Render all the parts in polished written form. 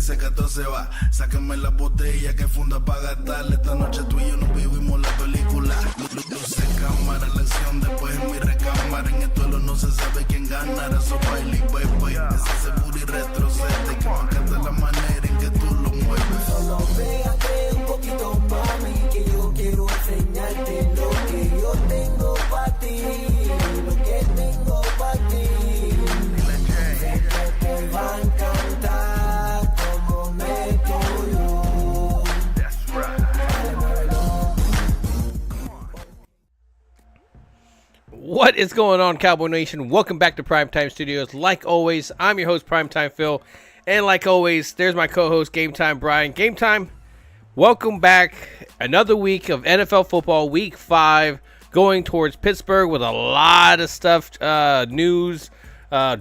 ese gato se va. Sáquenme la botella que funda pa' gastarle. Esta noche tú y yo nos vivimos la película. Luce cámara, la acción, después en mi recámara. En el duelo no se sabe quién ganará. So baile, baby. Ese booty retrocede. Que me encanta la manera en que tú lo mueves. Solo pégate un poquito, mami, que yo quiero enseñarte lo que yo tengo para ti. Lo que tengo para ti. Te va a encantar como me yo. That's right. What is going on, Cowboy Nation? Welcome back to Primetime Studios. Like always, I'm your host, Primetime Phil. And like always, there's my co-host, Gametime Bryan. Gametime, welcome back. Another week of NFL football, week 5, going towards Pittsburgh with a lot of stuff, news,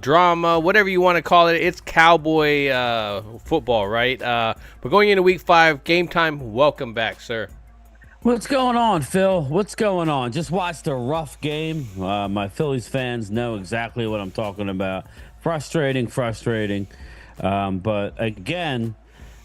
drama, whatever you want to call it. It's Cowboy football, right? But going into week 5, Gametime, welcome back, sir. What's going on, Phil? What's going on? Just watched a rough game. My Phillies fans know exactly what I'm talking about. Frustrating. But again,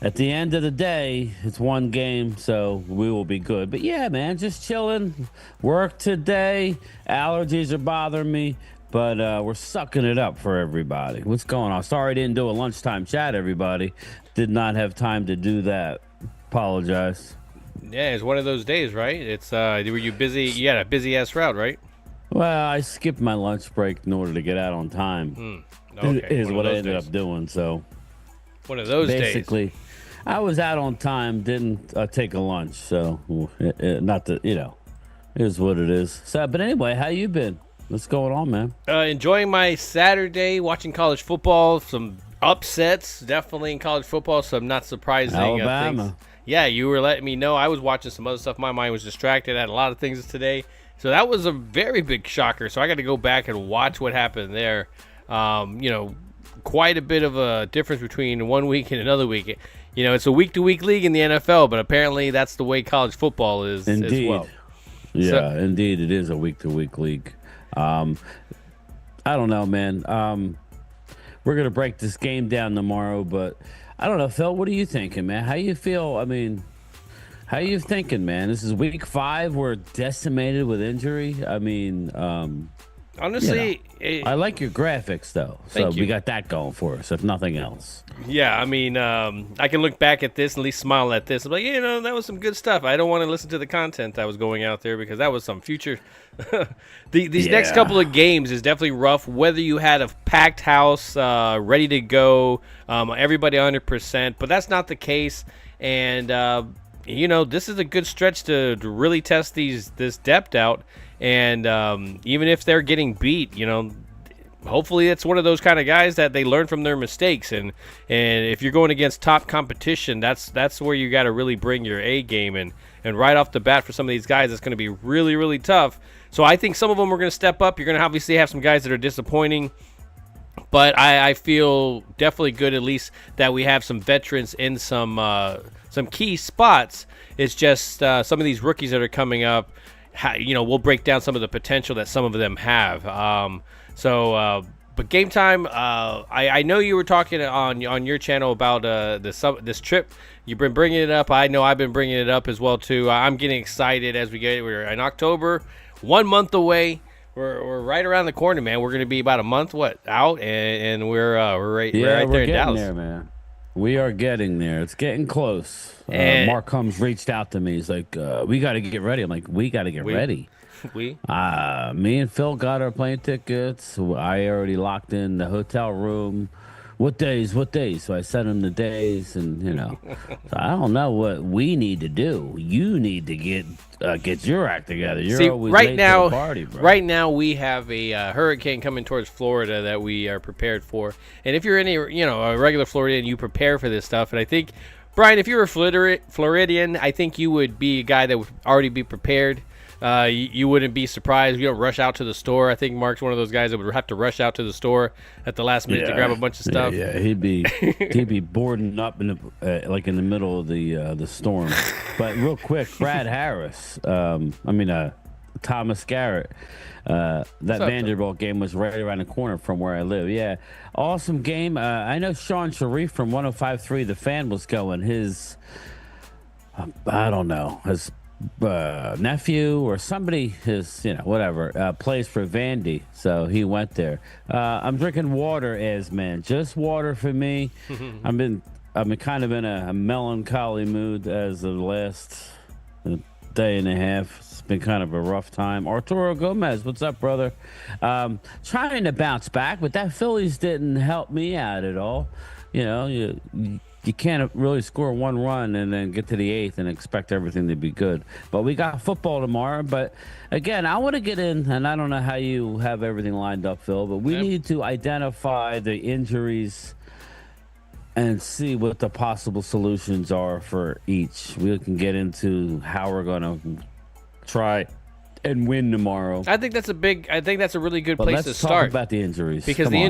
at the end of the day, it's one game, so we will be good. But yeah, man, just chilling. Work today. Allergies are bothering me, but we're sucking it up for everybody. What's going on? Sorry I didn't do a lunchtime chat, everybody. Did not have time to do that. Apologize. Yeah, it's one of those days, right? It's were you busy? You had a busy ass route, right? Well, I skipped my lunch break in order to get out on time. Okay, Is what I ended up doing. So one of those basically, days. I was out on time, didn't take a lunch. So not that, it is what it is. So, but anyway, how you been? What's going on, man? Enjoying my Saturday, watching college football. Some upsets, definitely in college football. Some not surprising Alabama. things. Yeah, you were letting me know. I was watching some other stuff. My mind was distracted. I had a lot of things today. So that was a very big shocker. So I got to go back and watch what happened there. Quite a bit of a difference between one week and another week. It's a week-to-week league in the NFL, but apparently that's the way college football is Indeed. as well. Yeah, indeed, it is a week-to-week league. I don't know, man. We're going to break this game down tomorrow, but I don't know, Phil, what are you thinking, man? How you feel? I mean, how you thinking, man? This is week 5. We're decimated with injury. I mean, honestly, I like your graphics, though. So we got that going for us, if nothing else. Yeah, I mean, I can look back at this and at least smile at this. I'm like, that was some good stuff. I don't want to listen to the content that was going out there because that was some future. These next couple of games is definitely rough. Whether you had a packed house, ready to go, everybody 100%, but that's not the case. And this is a good stretch to really test this depth out. And even if they're getting beat, hopefully it's one of those kind of guys that they learn from their mistakes. And if you're going against top competition, that's where you got to really bring your A game. And right off the bat for some of these guys, it's going to be really, really tough. So I think some of them are going to step up. You're going to obviously have some guys that are disappointing. But I feel definitely good, at least, that we have some veterans in some key spots. It's just some of these rookies that are coming up, we'll break down some of the potential that some of them have. But Gametime, I know you were talking on your channel about this trip. You've been bringing it up. I know I've been bringing it up as well, too. I'm getting excited as we're in October, 1 month away. We're right around the corner, man. We're going to be about a month out, and we're right there in Dallas. There, man. We are getting there. It's getting close. Mark Combs reached out to me. He's like, we got to get ready. I'm like, we got to get ready. Me and Phil got our plane tickets. I already locked in the hotel room. What days? So I sent him the days, and so I don't know what we need to do. You need to get your act together. You're always late to the party, bro. Right now we have a hurricane coming towards Florida that we are prepared for. And if you're a regular Floridian, you prepare for this stuff. And I think, Bryan, if you're a Floridian, I think you would be a guy that would already be prepared. You wouldn't be surprised. You don't rush out to the store. I think Mark's one of those guys that would have to rush out to the store at the last minute to grab a bunch of stuff. Yeah, he'd be boarding up in the middle of the storm. But real quick, Brad Harris. Thomas Garrett. That Vanderbilt game was right around the corner from where I live. Yeah, awesome game. I know Sean Sharif from 105.3 The Fan was going. His, I don't know, his nephew or somebody, his, whatever, plays for Vandy, so he went there. I'm drinking water, man, just water for me. I've been kind of in a melancholy mood as of the last day and a half. It's been kind of a rough time. Arturo Gomez, what's up, brother? Trying to bounce back, but that Phillies didn't help me out at all. You can't really score one run and then get to the eighth and expect everything to be good. But we got football tomorrow. But again, I want to get in, and I don't know how you have everything lined up, Phil, but we need to identify the injuries and see what the possible solutions are for each. We can get into how we're going to try and win tomorrow. I think that's a really good place to Let's start talk about the injuries. Because their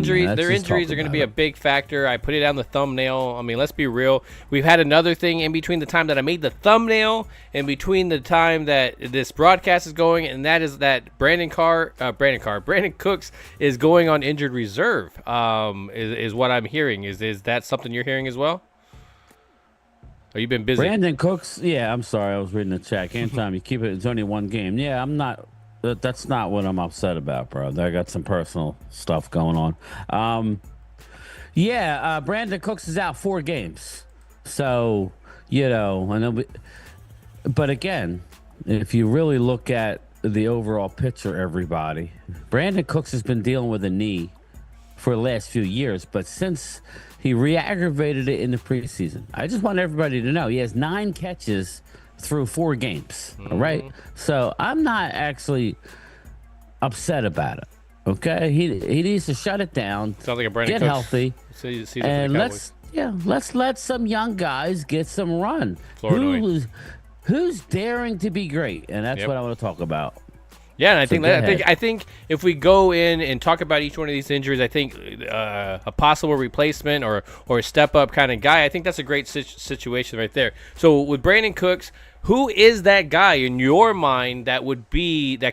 injuries are going to be a big factor. I put it on the thumbnail. I mean, let's be real. We've had another thing in between the time that I made the thumbnail and between the time that this broadcast is going, and that is that Brandon Cooks is going on injured reserve. Is what I'm hearing. Is that something you're hearing as well? Or you been busy? Brandon Cooks, yeah, I'm sorry, I was reading the chat. Anytime you keep it, it's only one game. Yeah, I'm not. That's not what I'm upset about, bro. I got some personal stuff going on. Brandon Cooks is out 4 games. So, but again, if you really look at the overall picture, everybody, Brandon Cooks has been dealing with a knee for the last few years, but since he re-aggravated it in the preseason, I just want everybody to know he has 9 catches through 4 games. All right, so I'm not actually upset about it. Okay, he needs to shut it down. Sounds like a Brandon get Cooks. healthy, and let's let some young guys get some run. Who's daring to be great, and that's what I want to talk about. Yeah, and I think if we go in and talk about each one of these injuries, I think a possible replacement or a step up kind of guy, I think that's a great situation right there. So with Brandon Cooks, who is that guy in your mind that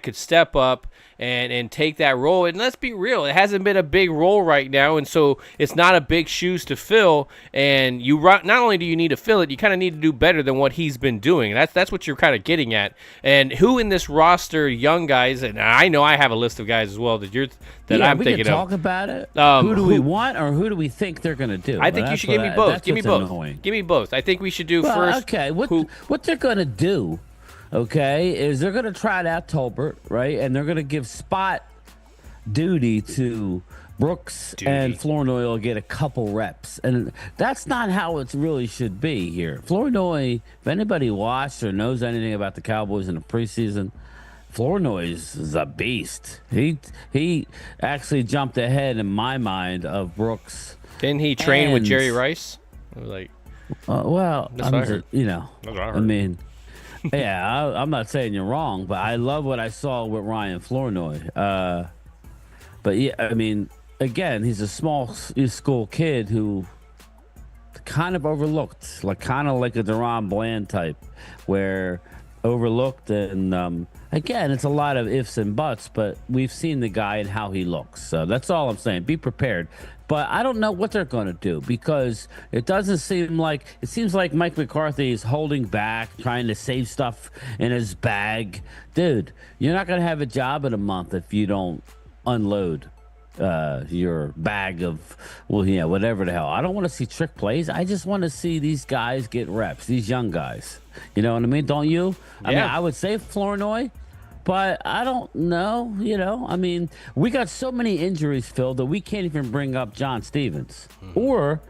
could step up and take that role? And let's be real, it hasn't been a big role right now, and so it's not a big shoes to fill. And not only do you need to fill it, you kind of need to do better than what he's been doing. That's what you're kind of getting at. And who in this roster, young guys, and I know I have a list of guys as well that I'm thinking of. We can talk about it. Who do we want, or who do we think they're going to do? I think you should give me both. Give me both. Give me both. I think we should do first. Okay, what they're going to do? Okay, is they're going to try out Tolbert, right? And they're going to give spot duty to Brooks, and Flournoy will get a couple reps. And that's not how it really should be here. Flournoy, if anybody watched or knows anything about the Cowboys in the preseason, Flournoy is a beast. He actually jumped ahead in my mind of Brooks. Didn't he train with Jerry Rice? I'm not saying you're wrong, but I love what I saw with Ryan Flournoy. But yeah, I mean, again, he's a small school kid who kind of overlooked, kind of like a Deron Bland type, where overlooked. And again, it's a lot of ifs and buts, but we've seen the guy and how he looks. So that's all I'm saying. Be prepared. But I don't know what they're going to do, because it seems like Mike McCarthy is holding back, trying to save stuff in his bag. Dude, you're not going to have a job in a month if you don't unload your bag of, whatever the hell. I don't want to see trick plays. I just want to see these guys get reps, these young guys. You know what I mean? Don't you? Yeah. I mean, I would say Flournoy, but I don't know, I mean, we got so many injuries, Phil, that we can't even bring up John Stevens. Or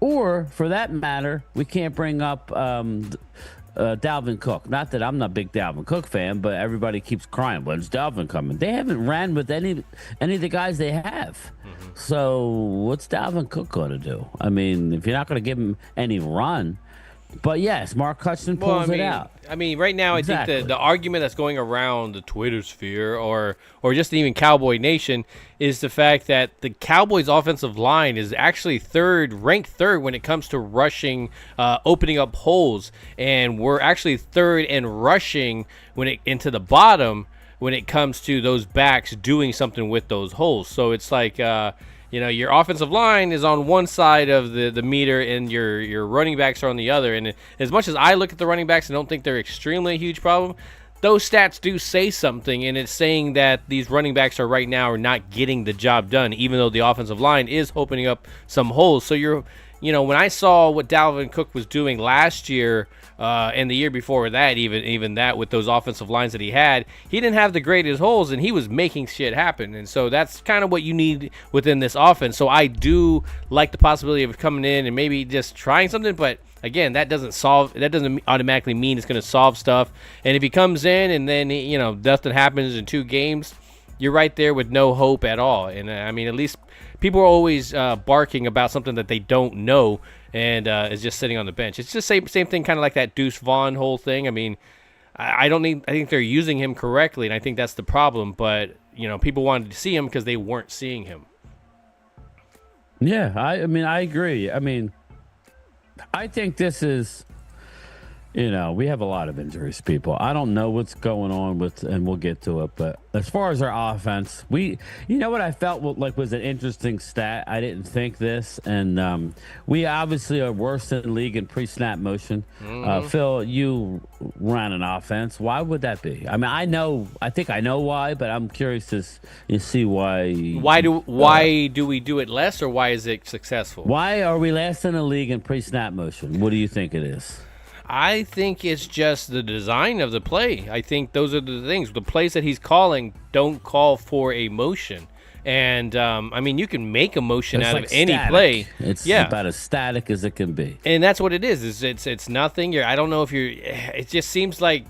for that matter, we can't bring up Dalvin Cook. Not that I'm not a big Dalvin Cook fan, but everybody keeps crying, when's Dalvin coming? They haven't ran with any of the guys they have. So what's Dalvin Cook going to do? I mean, if you're not going to give him any run. But yes, Mark Hudson pulls it out. I mean, right now, exactly. I think the argument that's going around the Twitter sphere or just even Cowboy Nation is the fact that the Cowboys' offensive line is actually ranked third when it comes to rushing, opening up holes, and we're actually third in rushing into the bottom when it comes to those backs doing something with those holes. So it's like, your offensive line is on one side of the meter and your running backs are on the other. And as much as I look at the running backs and don't think they're extremely a huge problem, those stats do say something, and it's saying that these running backs are not getting the job done, even though the offensive line is opening up some holes. So when I saw what Dalvin Cook was doing last year and the year before that, even that with those offensive lines that he didn't have the greatest holes, and he was making shit happen. And so that's kind of what you need within this offense. So I do like the possibility of coming in and maybe just trying something, but again, that doesn't automatically mean it's going to solve stuff. And if he comes in and then nothing happens in 2 games, you're right there with no hope at all. And I mean, at least people are always barking about something that they don't know and is just sitting on the bench. It's just same thing, kind of like that Deuce Vaughn whole thing. I mean, I think they're using him correctly, and I think that's the problem. But people wanted to see him because they weren't seeing him. Yeah, I mean, I agree. I mean, I think this is, we have a lot of injuries, people. I don't know what's going on and we'll get to it. But as far as our offense, what I felt like was an interesting stat. I didn't think this. And we obviously are worse than the league in pre-snap motion. Phil, you ran an offense. Why would that be? I mean, I think I know why, but I'm curious to see why. Why do we do it less, or why is it successful? Why are we last in the league in pre-snap motion? What do you think it is? I think it's just the design of the play. I think those are the things. The plays that he's calling don't call for a motion. And, I mean, you can make a motion out of any play. It's about as static as it can be. And that's what it is. It's nothing. I don't know if it just seems like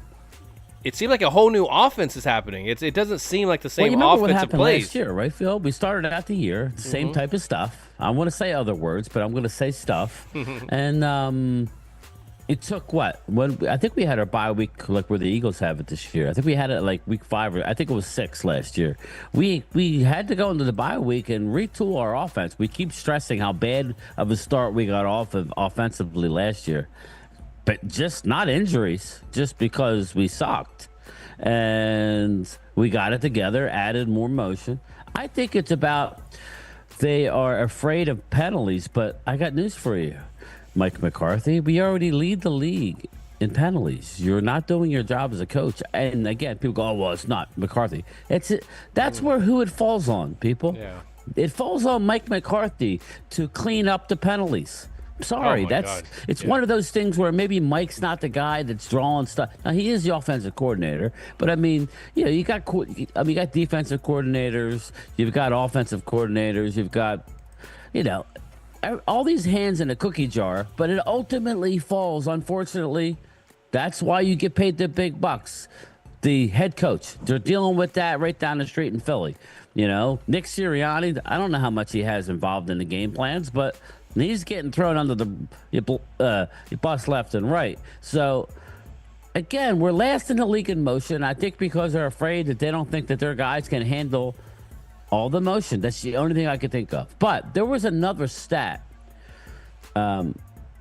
a whole new offense is happening. It doesn't seem like the same offensive plays. Last year, right, Phil? We started out the year, the same type of stuff. I want to say other words, but I'm going to say stuff. And, it took what? I think we had our bye week like where the Eagles have it this year. I think we had it like week 5 or I think it was 6 last year. We had to go into the bye week and retool our offense. We keep stressing how bad of a start we got off of offensively last year, but just not injuries, just because we sucked, and we got it together, added more motion. I think it's about they are afraid of penalties, but I got news for you. Mike McCarthy, we already lead the league in penalties. You're not doing your job as a coach. And again, people go, "Oh, well, it's not McCarthy." That's who it falls on, people. Yeah. It falls on Mike McCarthy to clean up the penalties. Sorry, it's one of those things where maybe Mike's not the guy that's drawing stuff. Now, he is the offensive coordinator, but I mean, you got defensive coordinators, you've got offensive coordinators, you've got, all these hands in a cookie jar, but it ultimately falls, unfortunately. That's why you get paid the big bucks. The head coach, they're dealing with that right down the street in Philly. Nick Sirianni, I don't know how much he has involved in the game plans, but he's getting thrown under the bus left and right. So, again, we're last in the league in motion. I think because they're afraid that they don't think that their guys can handle all the motion. That's the only thing I could think of. But there was another stat that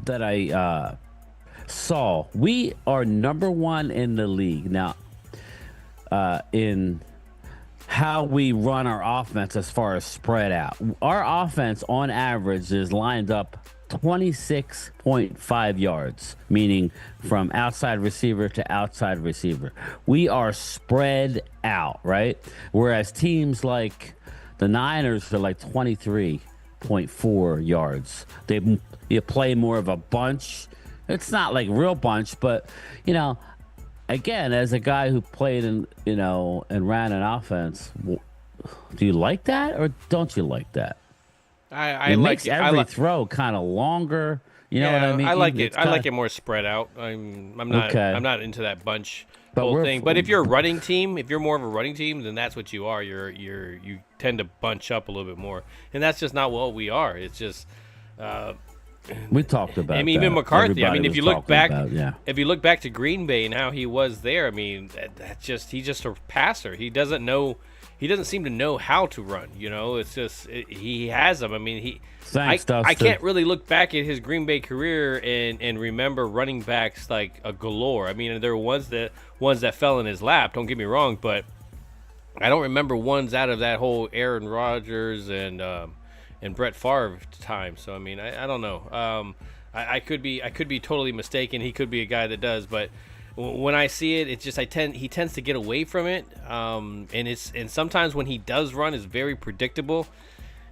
I saw. We are number 1 in the league now in how we run our offense as far as spread out. Our offense on average is lined up 26.5 yards, meaning from outside receiver to outside receiver. We are spread out, right? Whereas teams like the Niners are like 23.4 yards. You play more of a bunch. It's not like real bunch, but again, as a guy who played and ran an offense, do you like that or don't you like that? It makes every throw kind of longer. You know what I mean? I like it. I like it more spread out. I'm not into that bunch whole thing. But if you're a running team, if you're more of a running team, then that's what you are. You tend to bunch up a little bit more, and that's just not what we are. It's just. We talked about. I mean, even McCarthy. If you look back, if you look back to Green Bay and how he was there, I mean, he's just a passer. He doesn't know. He doesn't seem to know how to run. It's just he has them. I mean, I can't really look back at his Green Bay career and remember running backs like a galore. I mean, there were ones that fell in his lap. Don't get me wrong, but I don't remember ones out of that whole Aaron Rodgers and Brett Favre time. So I mean, I don't know. I could be totally mistaken. He could be a guy that does, but when I see it, it's just he tends to get away from it. And sometimes when he does run, it's very predictable.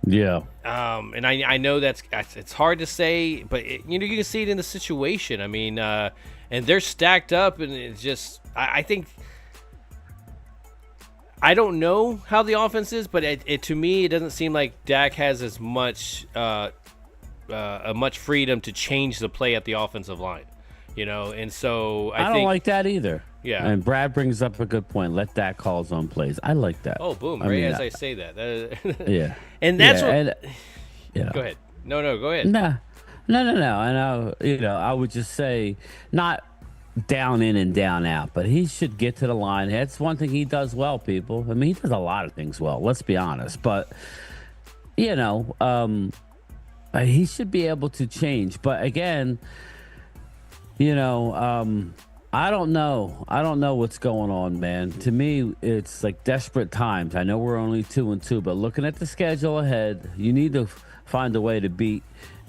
Yeah. And I know it's hard to say, but you can see it in the situation. I mean, and they're stacked up, and it's just I think. I don't know how the offense is, but to me, it doesn't seem like Dak has as much much freedom to change the play at the offensive line, And so I don't like that either. Yeah. And Brad brings up a good point. Let Dak call his own plays. I like that. Oh, boom! I say that. Yeah. And that's yeah. Go ahead. No, go ahead. No. And I would just say not down in and down out, but he should get to the line. That's one thing he does well, people. I mean, he does a lot of things well, let's be honest, but he should be able to change. But again, I don't know what's going on, man. To me, it's like desperate times. I know we're only 2-2, but looking at the schedule ahead, you need to find a way to beat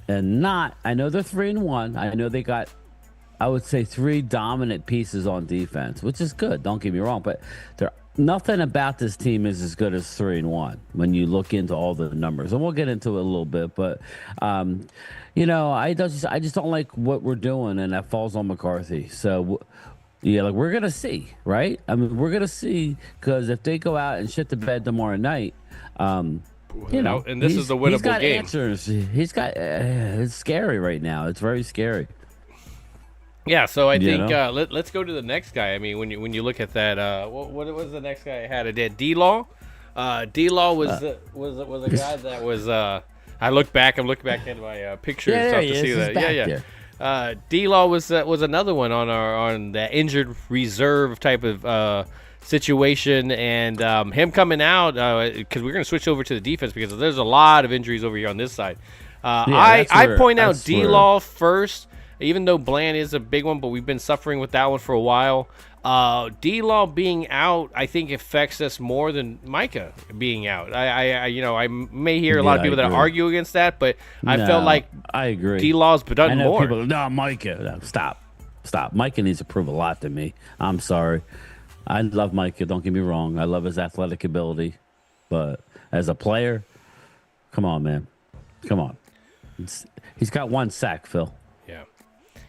and not. I know they're 3-1. I know they got, I would say, 3 dominant pieces on defense, which is good. Don't get me wrong, but nothing about this team is as good as 3-1 when you look into all the numbers, and we'll get into it a little bit. But I just don't like what we're doing, and that falls on McCarthy. So yeah, like we're gonna see, right? I mean, we're gonna see, because if they go out and shit the bed tomorrow night, and this is the winnable he's got game. Answers. He's got. It's scary right now. It's very scary. Yeah, so I think let's go to the next guy. I mean, when you look at that, what was the next guy I had? I did D-Law. D-Law was a guy that was. I look back. I'm looking back at my pictures to see that. Yeah. D-Law was another one on that injured reserve type of situation, and him coming out because we're going to switch over to the defense because there's a lot of injuries over here on this side. I point out D-Law first. Even though Bland is a big one, but we've been suffering with that one for a while. D-Law being out, I think, affects us more than Micah being out. I may hear a lot of people that argue against that, but I felt like I agree. D-Law's done more. People, no, Micah. No, stop. Micah needs to prove a lot to me. I'm sorry. I love Micah. Don't get me wrong. I love his athletic ability, but as a player, come on, man. Come on. He's got 1 sack, Phil.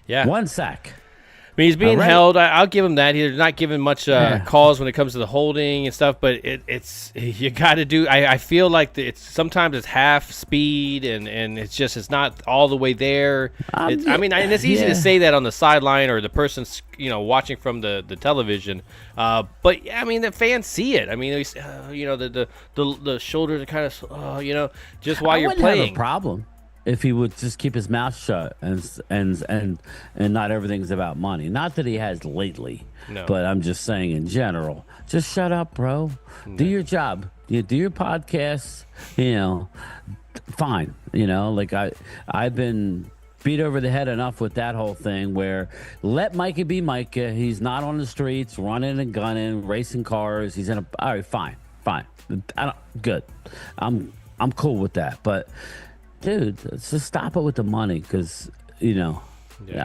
Yeah. 1 sack. I mean, he's being held. I'll give him that. He's not giving much calls when it comes to the holding and stuff, but it's you got to do. I feel like sometimes it's half speed and it's not all the way there. And it's easy to say that on the sideline or the person's watching from the television, but I mean the fans see it. I mean, the shoulders are kind of just while you're playing. Have a problem if he would just keep his mouth shut and not everything's about money. Not that he has lately, but I'm just saying in general. Just shut up, bro. No. Do your job. You do your podcasts. Fine. Like I've been beat over the head enough with that whole thing where let Micah be Micah. He's not on the streets running and gunning, racing cars. He's all right. Fine. Good. I'm cool with that, but. Dude, just stop it with the money because, I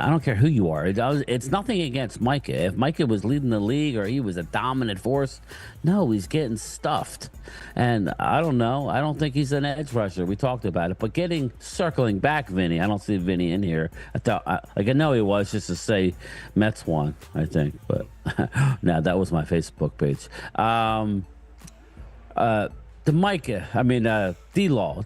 don't care who you are. It's nothing against Micah. If Micah was leading the league or he was a dominant force, no, he's getting stuffed. And I don't know. I don't think he's an edge rusher. We talked about it. But circling back, Vinny, I don't see Vinny in here. I know he was just to say Mets won, I think. But no, that was my Facebook page. The Micah, D-Law,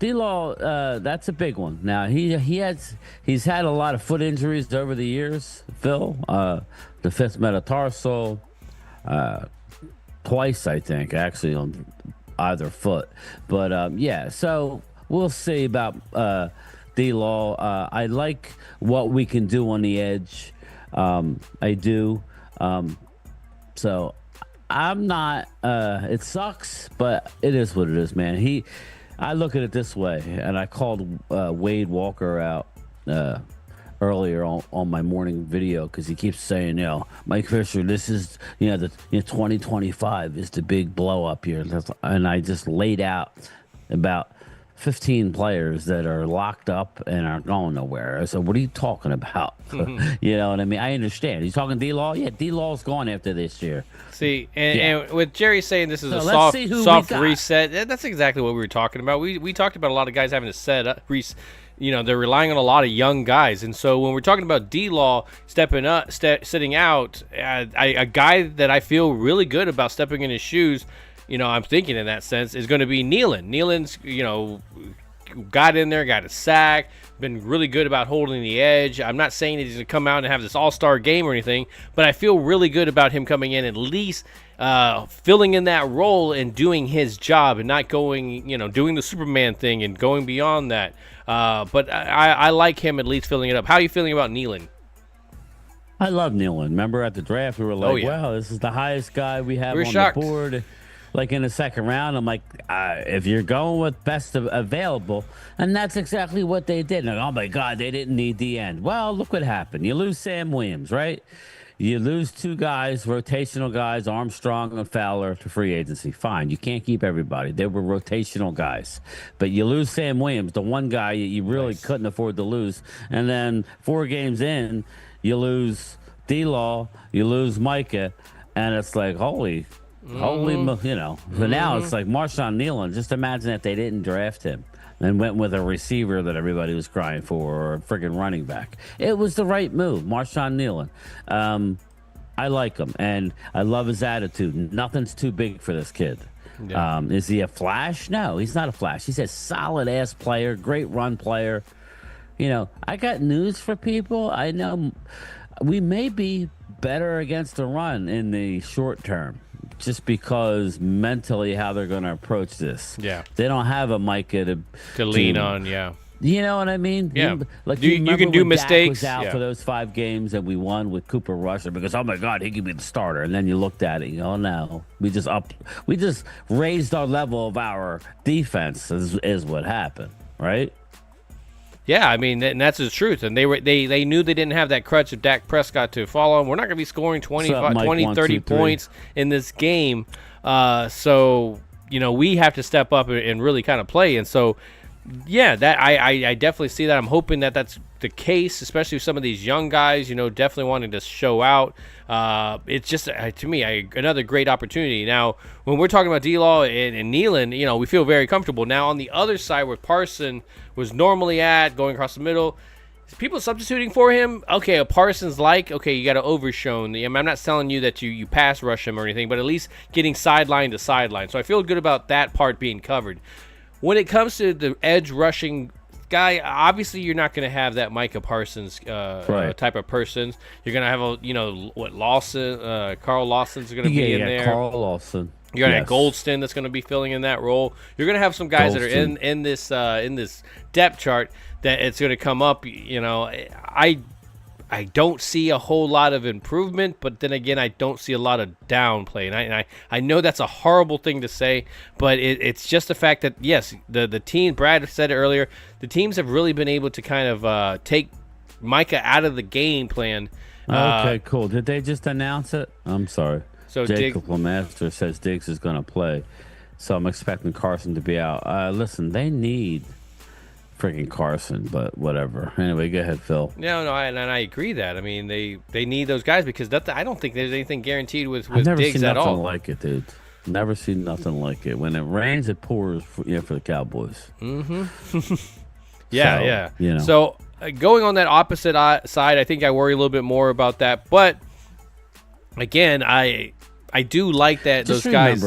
that's a big one. Now he's had a lot of foot injuries over the years. Phil, the 5th metatarsal, twice I think actually on either foot. But so we'll see about D-Law. I like what we can do on the edge. I do. So. I'm not. It sucks, but it is what it is, man. I look at it this way, and I called Wade Walker out earlier on my morning video because he keeps saying, Mike Fisher, this is, the 2025 is the big blow up year. And I just laid out about 15 players that are locked up and are going nowhere. So what are you talking about? You know what I mean? I understand. He's talking D-Law? Yeah, D-Law's gone after this year. See, and with Jerry saying this is a soft reset, that's exactly what we were talking about. We talked about a lot of guys having to set up, they're relying on a lot of young guys. And so when we're talking about D-Law stepping up, sitting out, a guy that I feel really good about stepping in his shoes, I'm thinking in that sense, is going to be Nealon. Nealon's, got in there, got a sack, been really good about holding the edge. I'm not saying that he's going to come out and have this all-star game or anything, but I feel really good about him coming in at least filling in that role and doing his job and not going, doing the Superman thing and going beyond that. But I like him at least filling it up. How are you feeling about Nealon? I love Nealon. Remember at the draft, we were like, wow, this is the highest guy we have on the board. Like in the second round, I'm like, if you're going with best available, and that's exactly what they did. And oh my God, they didn't need the end. Well, look what happened. You lose Sam Williams, right? You lose two guys, rotational guys, Armstrong and Fowler to free agency. Fine, you can't keep everybody. They were rotational guys. But you lose Sam Williams, the one guy you really couldn't afford to lose. And then 4 games in, you lose D-Law, you lose Micah, and it's like, holy, so now it's like Marshawn Nealon. Just imagine if they didn't draft him and went with a receiver that everybody was crying for or a friggin' running back. It was the right move, Marshawn Nealon. I like him, and I love his attitude. Nothing's too big for this kid. Yeah. Is he a flash? No, he's not a flash. He's a solid-ass player, great run player. I got news for people. I know we may be better against the run in the short term. Just because mentally how they're going to approach this. Yeah. They don't have a Micah to lean on, yeah. You know what I mean? Yeah. You can do mistakes. Dak was out for those 5 games and we won with Cooper Rush because, oh my God, he could be the starter. And then you looked at it and you go, oh no. We just raised our level of our defense is what happened, right? Yeah, I mean, and that's the truth. And they knew they didn't have that crutch of Dak Prescott to follow him. We're not going to be scoring 20, 30 points in this game. So, we have to step up and really kind of play. And so, yeah, that I definitely see that. I'm hoping that that's the case, especially with some of these young guys, definitely wanting to show out. It's just, to me, another great opportunity. Now, when we're talking about D-Law and Nealon, we feel very comfortable. Now, on the other side where Parson was normally going across the middle, people substituting for him. Okay, a Parsons you got to overshown. I'm not telling you that you pass rush him or anything, but at least getting sideline to sideline. So I feel good about that part being covered. When it comes to the edge rushing guy, obviously you're not going to have that Micah Parsons type of person. You're going to have Lawson, Carl Lawson's going to be in there. Carl Lawson. You're going to have Goldston that's going to be filling in that role. You're going to have some guys that are in this depth chart that it's going to come up. I don't see a whole lot of improvement, but then again, I don't see a lot of downplay. And I know that's a horrible thing to say, but it's just the fact that, yes, the team, Brad said it earlier, the teams have really been able to kind of take Micah out of the game plan. Okay, cool. Did they just announce it? I'm sorry. So Jacob Lemaster says Diggs is going to play, so I'm expecting Carson to be out. Listen, they need freaking Carson, but whatever. Anyway, go ahead, Phil. No, and I agree that. I mean, they need those guys because I don't think there's anything guaranteed with Diggs at all. I've never seen nothing like it, dude. Never seen nothing like it. When it rains, it pours for the Cowboys. Mm-hmm. Yeah. So going on that opposite side, I think I worry a little bit more about that. But again, I do like that guys.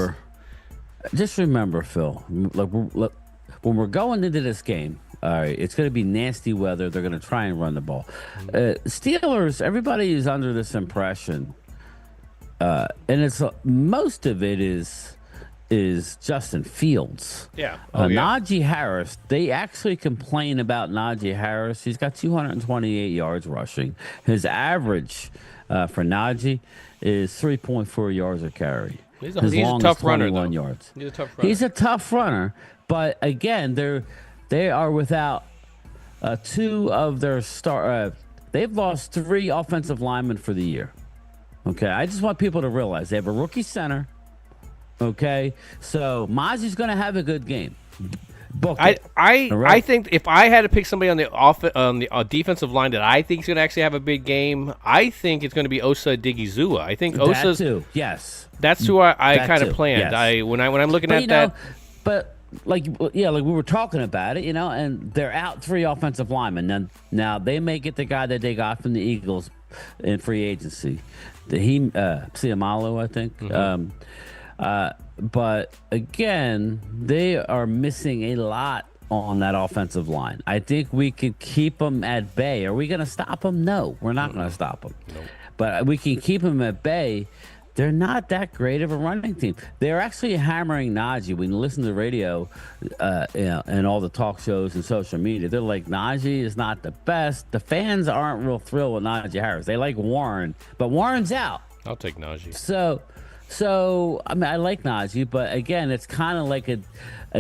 Just remember, Phil. When we're going into this game, all right, it's going to be nasty weather. They're going to try and run the ball. Steelers, everybody is under this impression, and it's most of it is Justin Fields. Yeah. Najee Harris, they actually complain about Najee Harris. He's got 228 yards rushing. His average for Najee is 3.4 yards a carry. He's a tough runner, though. Yards. He's a tough runner, but again, they are without 2 of their they've lost 3 offensive linemen for the year. Okay, I just want people to realize they have a rookie center. Okay, so Mazi's going to have a good game. I think if I had to pick somebody on the defensive line that I think is going to actually have a big game, I think it's going to be Osa Digizua. I think Osa's too. Yes, that's who I kind of planned. Yes. When I'm looking at that, but like we were talking about it, and they're out 3 offensive linemen. Now they may get the guy that they got from the Eagles in free agency, Siamalo, I think. Mm-hmm. But again, they are missing a lot on that offensive line. I think we could keep them at bay. Are we going to stop them? No, we're not going to stop them. Nope. But we can keep them at bay. They're not that great of a running team. They're actually hammering Najee. When you listen to the radio, and all the talk shows and social media, they're like, Najee is not the best. The fans aren't real thrilled with Najee Harris. They like Warren, but Warren's out. I'll take Najee. So I mean, I like Najee, but again, it's kind of like a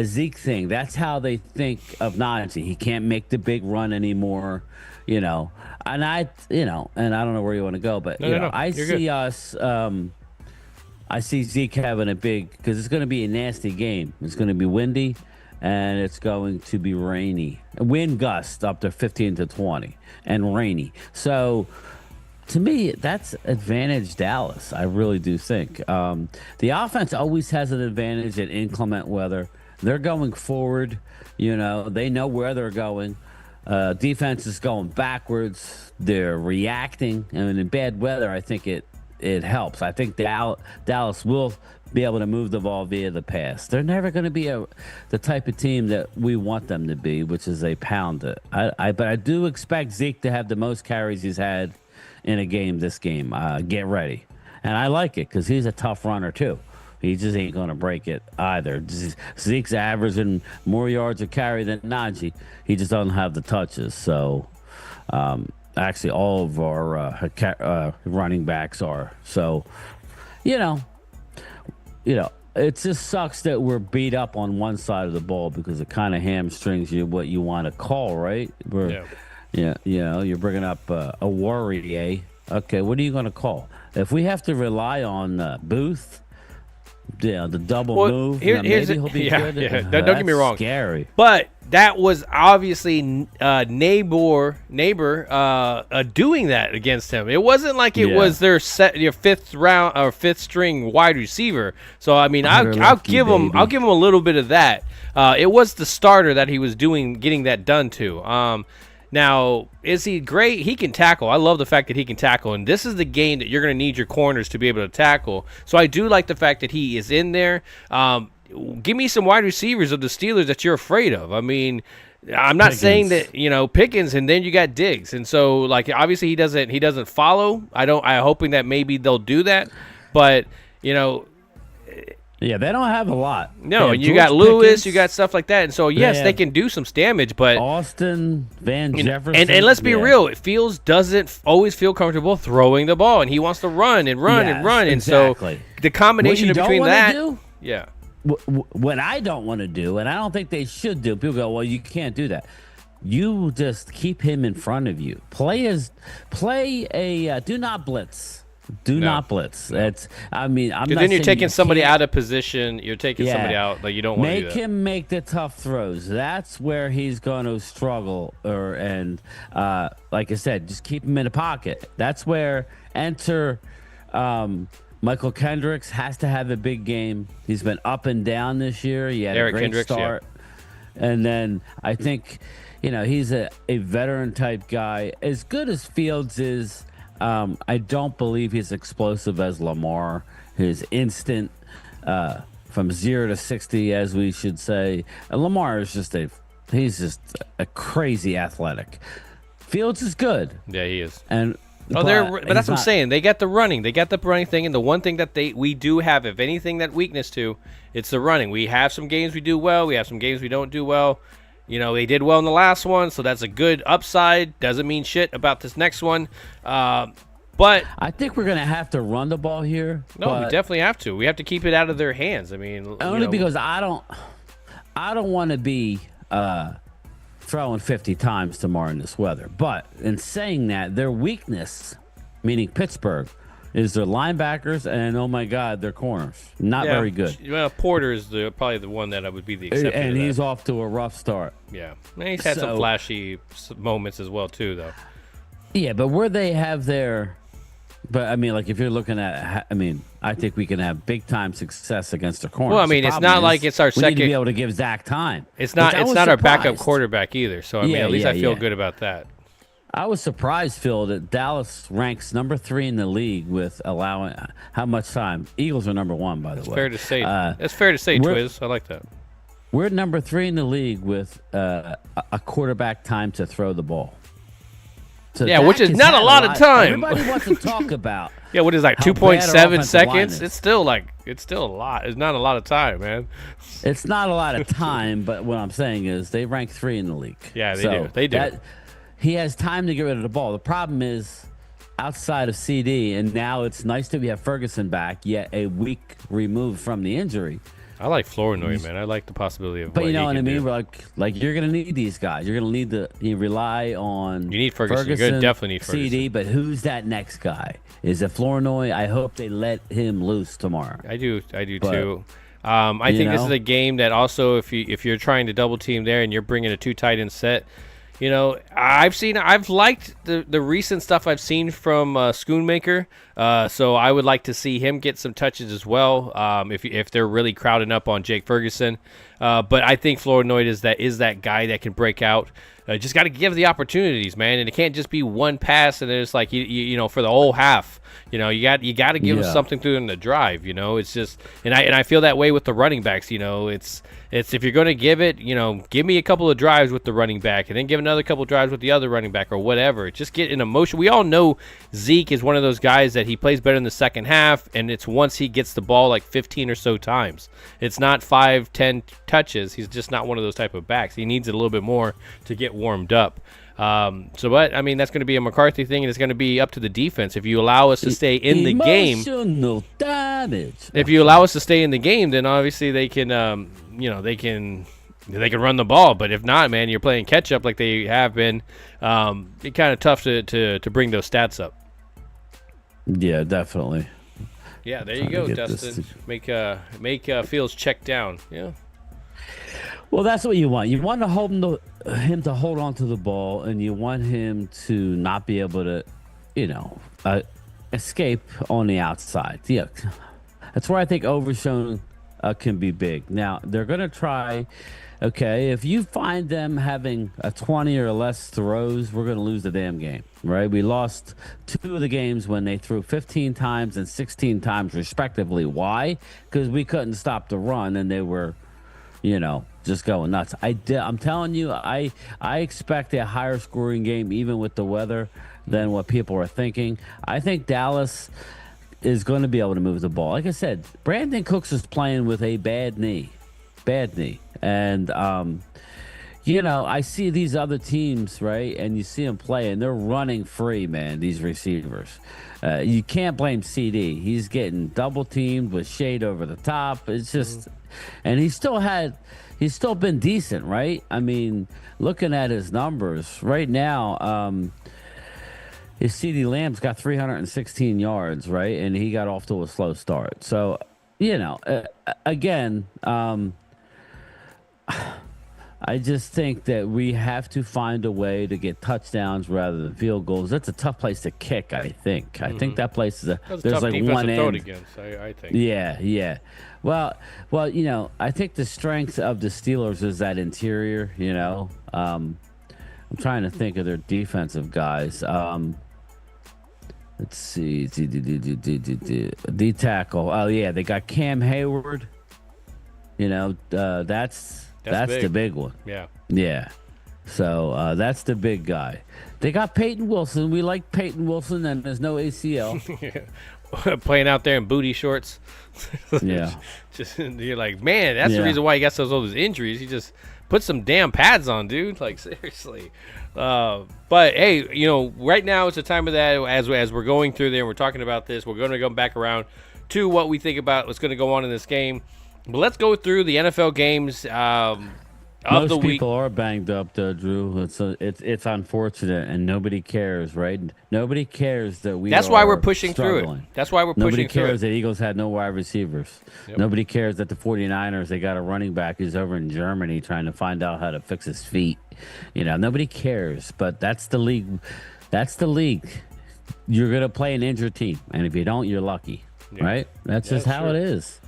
Zeke thing. That's how they think of Najee. He can't make the big run anymore, And I don't know where you want to go, but I see us. I see Zeke having a big, because it's going to be a nasty game. It's going to be windy, and it's going to be rainy. Wind gusts up to 15 to 20, and rainy. So. To me, that's advantage Dallas. I really do think. The offense always has an advantage in inclement weather. They're going forward. They know where they're going. Defense is going backwards. They're reacting. And in bad weather, I think it helps. I think Dallas will be able to move the ball via the pass. They're never going to be the type of team that we want them to be, which is a pound it. But I do expect Zeke to have the most carries he's had in a game this game. Get ready. And I like it because he's a tough runner too. He just ain't going to break it either. Zeke's averaging more yards a carry than Najee. He just doesn't have the touches. So actually all of our running backs are. So, it just sucks that we're beat up on one side of the ball because it kind of hamstrings you what you want to call, right? You're bringing up a worry, eh? Okay, what are you going to call? If we have to rely on Booth, the double move, maybe he'll be good. Yeah. Don't get me wrong. Scary. But that was obviously neighbor doing that against him. It wasn't like it was their fifth string wide receiver. So I mean, I'll give him a little bit of that. It was the starter that he was getting that done to. Now, is he great? He can tackle. I love the fact that he can tackle. And this is the game that you're going to need your corners to be able to tackle. So I do like the fact that he is in there. Give me some wide receivers of the Steelers that you're afraid of. I mean, I'm not saying that, Pickens, and then you got Diggs. And so, like, obviously he doesn't follow. I'm hoping that maybe they'll do that. But, yeah, they don't have a lot. No, and you got Lewis, you got stuff like that. And so, yes, they can do some damage, but Austin, Van Jefferson. And let's be real, Fields doesn't always feel comfortable throwing the ball, and he wants to run and run and run. Exactly. And so the combination between that. What I don't want to do, and I don't think they should do, people go, well, you can't do that. You just keep him in front of you. Play a do not blitz. Do not blitz. That's. I mean, I'm not. Then you're taking somebody out of position. You're taking somebody out that you don't want to do that. Make him make the tough throws. That's where he's going to struggle. Like I said, just keep him in the pocket. That's where enter. Michael Kendricks has to have a big game. He's been up and down this year. He had a great start, and then I think, he's a veteran type guy. As good as Fields is. I don't believe he's explosive as Lamar. His instant from 0 to 60, as we should say. And Lamar is he's just a crazy athletic. Fields is good. Yeah, he is. But that's what I'm saying. They got the running. They got the running thing, and the one thing that we do have, if anything, that weakness to, it's the running. We have some games we do well. We have some games we don't do well. They did well in the last one, so that's a good upside. Doesn't mean shit about this next one. But I think we're going to have to run the ball here. No, we definitely have to. We have to keep it out of their hands. I mean, only because I don't want to be throwing 50 times tomorrow in this weather. But in saying that, their weakness, meaning Pittsburgh, is their linebackers and, oh, my God, their corners. Not very good. Well, Porter is probably the one that would be the exception. And he's off to a rough start. Yeah. And he's had some flashy moments as well, too, though. Yeah, but where they have their... But, I mean, like, if you're looking at... I mean, I think we can have big-time success against the corners. Well, I mean, it's not like it's our second... We need to be able to give Zach time. It's not our backup quarterback either. So, I mean, at least I feel good about that. I was surprised, Phil, that Dallas ranks number 3 in the league with allowing how much time. Eagles are number 1, by the way. Fair to say. That's fair to say, Twiz. I like that. We're number 3 in the league with a quarterback time to throw the ball. So which is not a lot of time. Everybody wants to talk about. Yeah, what is like 2.7 seconds? It's still a lot. It's not a lot of time, man. It's not a lot of time, but what I'm saying is they rank 3 in the league. Yeah, they do. They do. He has time to get rid of the ball. The problem is outside of CD, and now it's nice that we have Ferguson back, yet a week removed from the injury. I like Flournoy, man. I like the possibility of. But you know what I mean? Like you're gonna need these guys. You're gonna need you rely on. You need Ferguson. You're gonna definitely need Ferguson. CD, but who's that next guy? Is it Flournoy? I hope they let him loose tomorrow. I do too. I think this is a game that also, if you're trying to double team there and you're bringing a 2 tight end set. You know, I've liked the recent stuff I've seen from Schoonmaker, so I would like to see him get some touches as well. If they're really crowding up on Jake Ferguson, but I think Flournoy is that guy that can break out. Just got to give the opportunities, man, and it can't just be one pass and it's like you know for the whole half. You know, you got to give us something through in the drive. You know, it's just and I feel that way with the running backs. You know, it's if you're going to give it, you know, give me a couple of drives with the running back and then give another couple of drives with the other running back or whatever. Just get in emotion. We all know Zeke is one of those guys that he plays better in the second half, and it's once he gets the ball like 15 or so times. It's not 5, 10 touches. He's just not one of those type of backs. He needs it a little bit more to get warmed up. But I mean, that's going to be a McCarthy thing, and it's going to be up to the defense. If you allow us to stay in the game, damage. If you allow us to stay in the game, then obviously they can, they can run the ball. But if not, man, you're playing catch up like they have been. It's kind of tough to bring those stats up. Yeah, definitely. Yeah, there you go, Dustin. Make Fields check down. Yeah. Well, that's what you want. You want him to hold on to the ball, and you want him to not be able to, escape on the outside. Yeah, that's where I think Overshown can be big. Now, they're going to try, okay, if you find them having a 20 or less throws, we're going to lose the damn game, right? We lost 2 of the games when they threw 15 times and 16 times respectively. Why? Because we couldn't stop the run, and they were, just going nuts. I'm telling you, I expect a higher scoring game, even with the weather, than what people are thinking. I think Dallas is going to be able to move the ball. Like I said, Brandon Cooks is playing with a bad knee. And, I see these other teams, right? And you see them play, and they're running free, man, these receivers. You can't blame CD. He's getting double teamed with shade over the top. It's just, and he's still been decent, right? I mean, looking at his numbers right now, his CD Lamb's got 316 yards, right? And he got off to a slow start. So, again, I just think that we have to find a way to get touchdowns rather than field goals. That's a tough place to kick, I think. I think that place is there's like one end. Against, I think. Yeah. Well, I think the strength of the Steelers is that interior, I'm trying to think of their defensive guys. Let's see. D tackle. Oh, yeah, they got Cam Hayward. That's the big one. Yeah. So that's the big guy. They got Peyton Wilson. We like Peyton Wilson, and there's no ACL. Playing out there in booty shorts. Yeah. Just you're like, man, that's the reason why he got all those injuries. He just put some damn pads on, dude. Like, seriously. But hey, right now it's the time of that. As we're going through there, and we're talking about this. We're going to go back around to what we think about what's going to go on in this game. But let's go through the NFL games of the Most week. people are banged up, though, Drew. It's unfortunate, and nobody cares, right? Nobody cares that we. That's are why we're pushing struggling. through it. That's why we're Nobody pushing through cares it. that Eagles had no wide receivers. Yep. Nobody cares that the 49ers, they got a running back who's over in Germany trying to find out how to fix his feet. Nobody cares, but that's the league. That's the league. You're going to play an injured team, and if you don't, you're lucky, right? That's just how it is.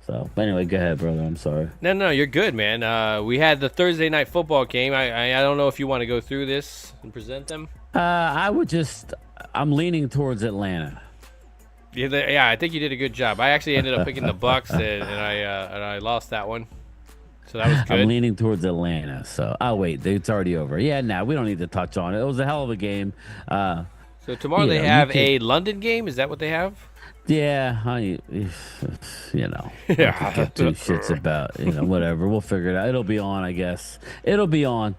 So, anyway, go ahead, brother. I'm sorry. No, you're good, man. We had the Thursday night football game. I don't know if you want to go through this and present them. I'm leaning towards Atlanta. Yeah, I think you did a good job. I actually ended up picking the Bucks, and I lost that one. So that was good. I'm leaning towards Atlanta. So, wait, it's already over. Yeah, we don't need to touch on it. It was a hell of a game. So tomorrow they have a London game. Is that what they have? Yeah, I could get two shits about, whatever. We'll figure it out. It'll be on, I guess. It'll be on.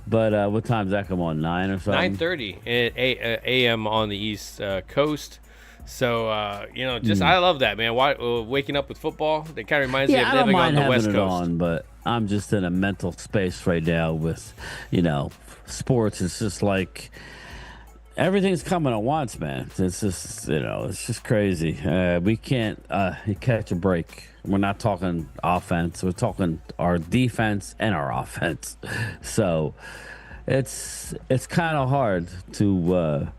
But what time's that come on? 9 or something? 9:30 a.m. on the East Coast. So, I love that, man. Waking up with football, it kind of reminds me of living on the West Coast. On, but I'm just in a mental space right now with, sports. It's just like... everything's coming at once, man. It's just, it's just crazy. We can't catch a break. We're not talking offense. We're talking our defense and our offense. So it's kind of hard to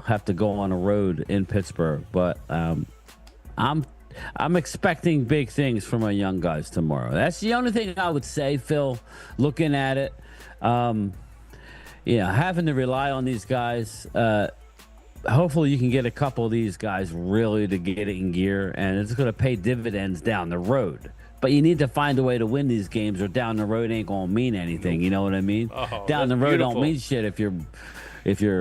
have to go on a road in Pittsburgh. But I'm expecting big things from our young guys tomorrow. That's the only thing I would say, Phil, looking at it. Having to rely on these guys. Hopefully you can get a couple of these guys really to get it in gear, and it's going to pay dividends down the road. But you need to find a way to win these games, or down the road ain't going to mean anything. You know what I mean? Down the road beautiful. Don't mean shit if you're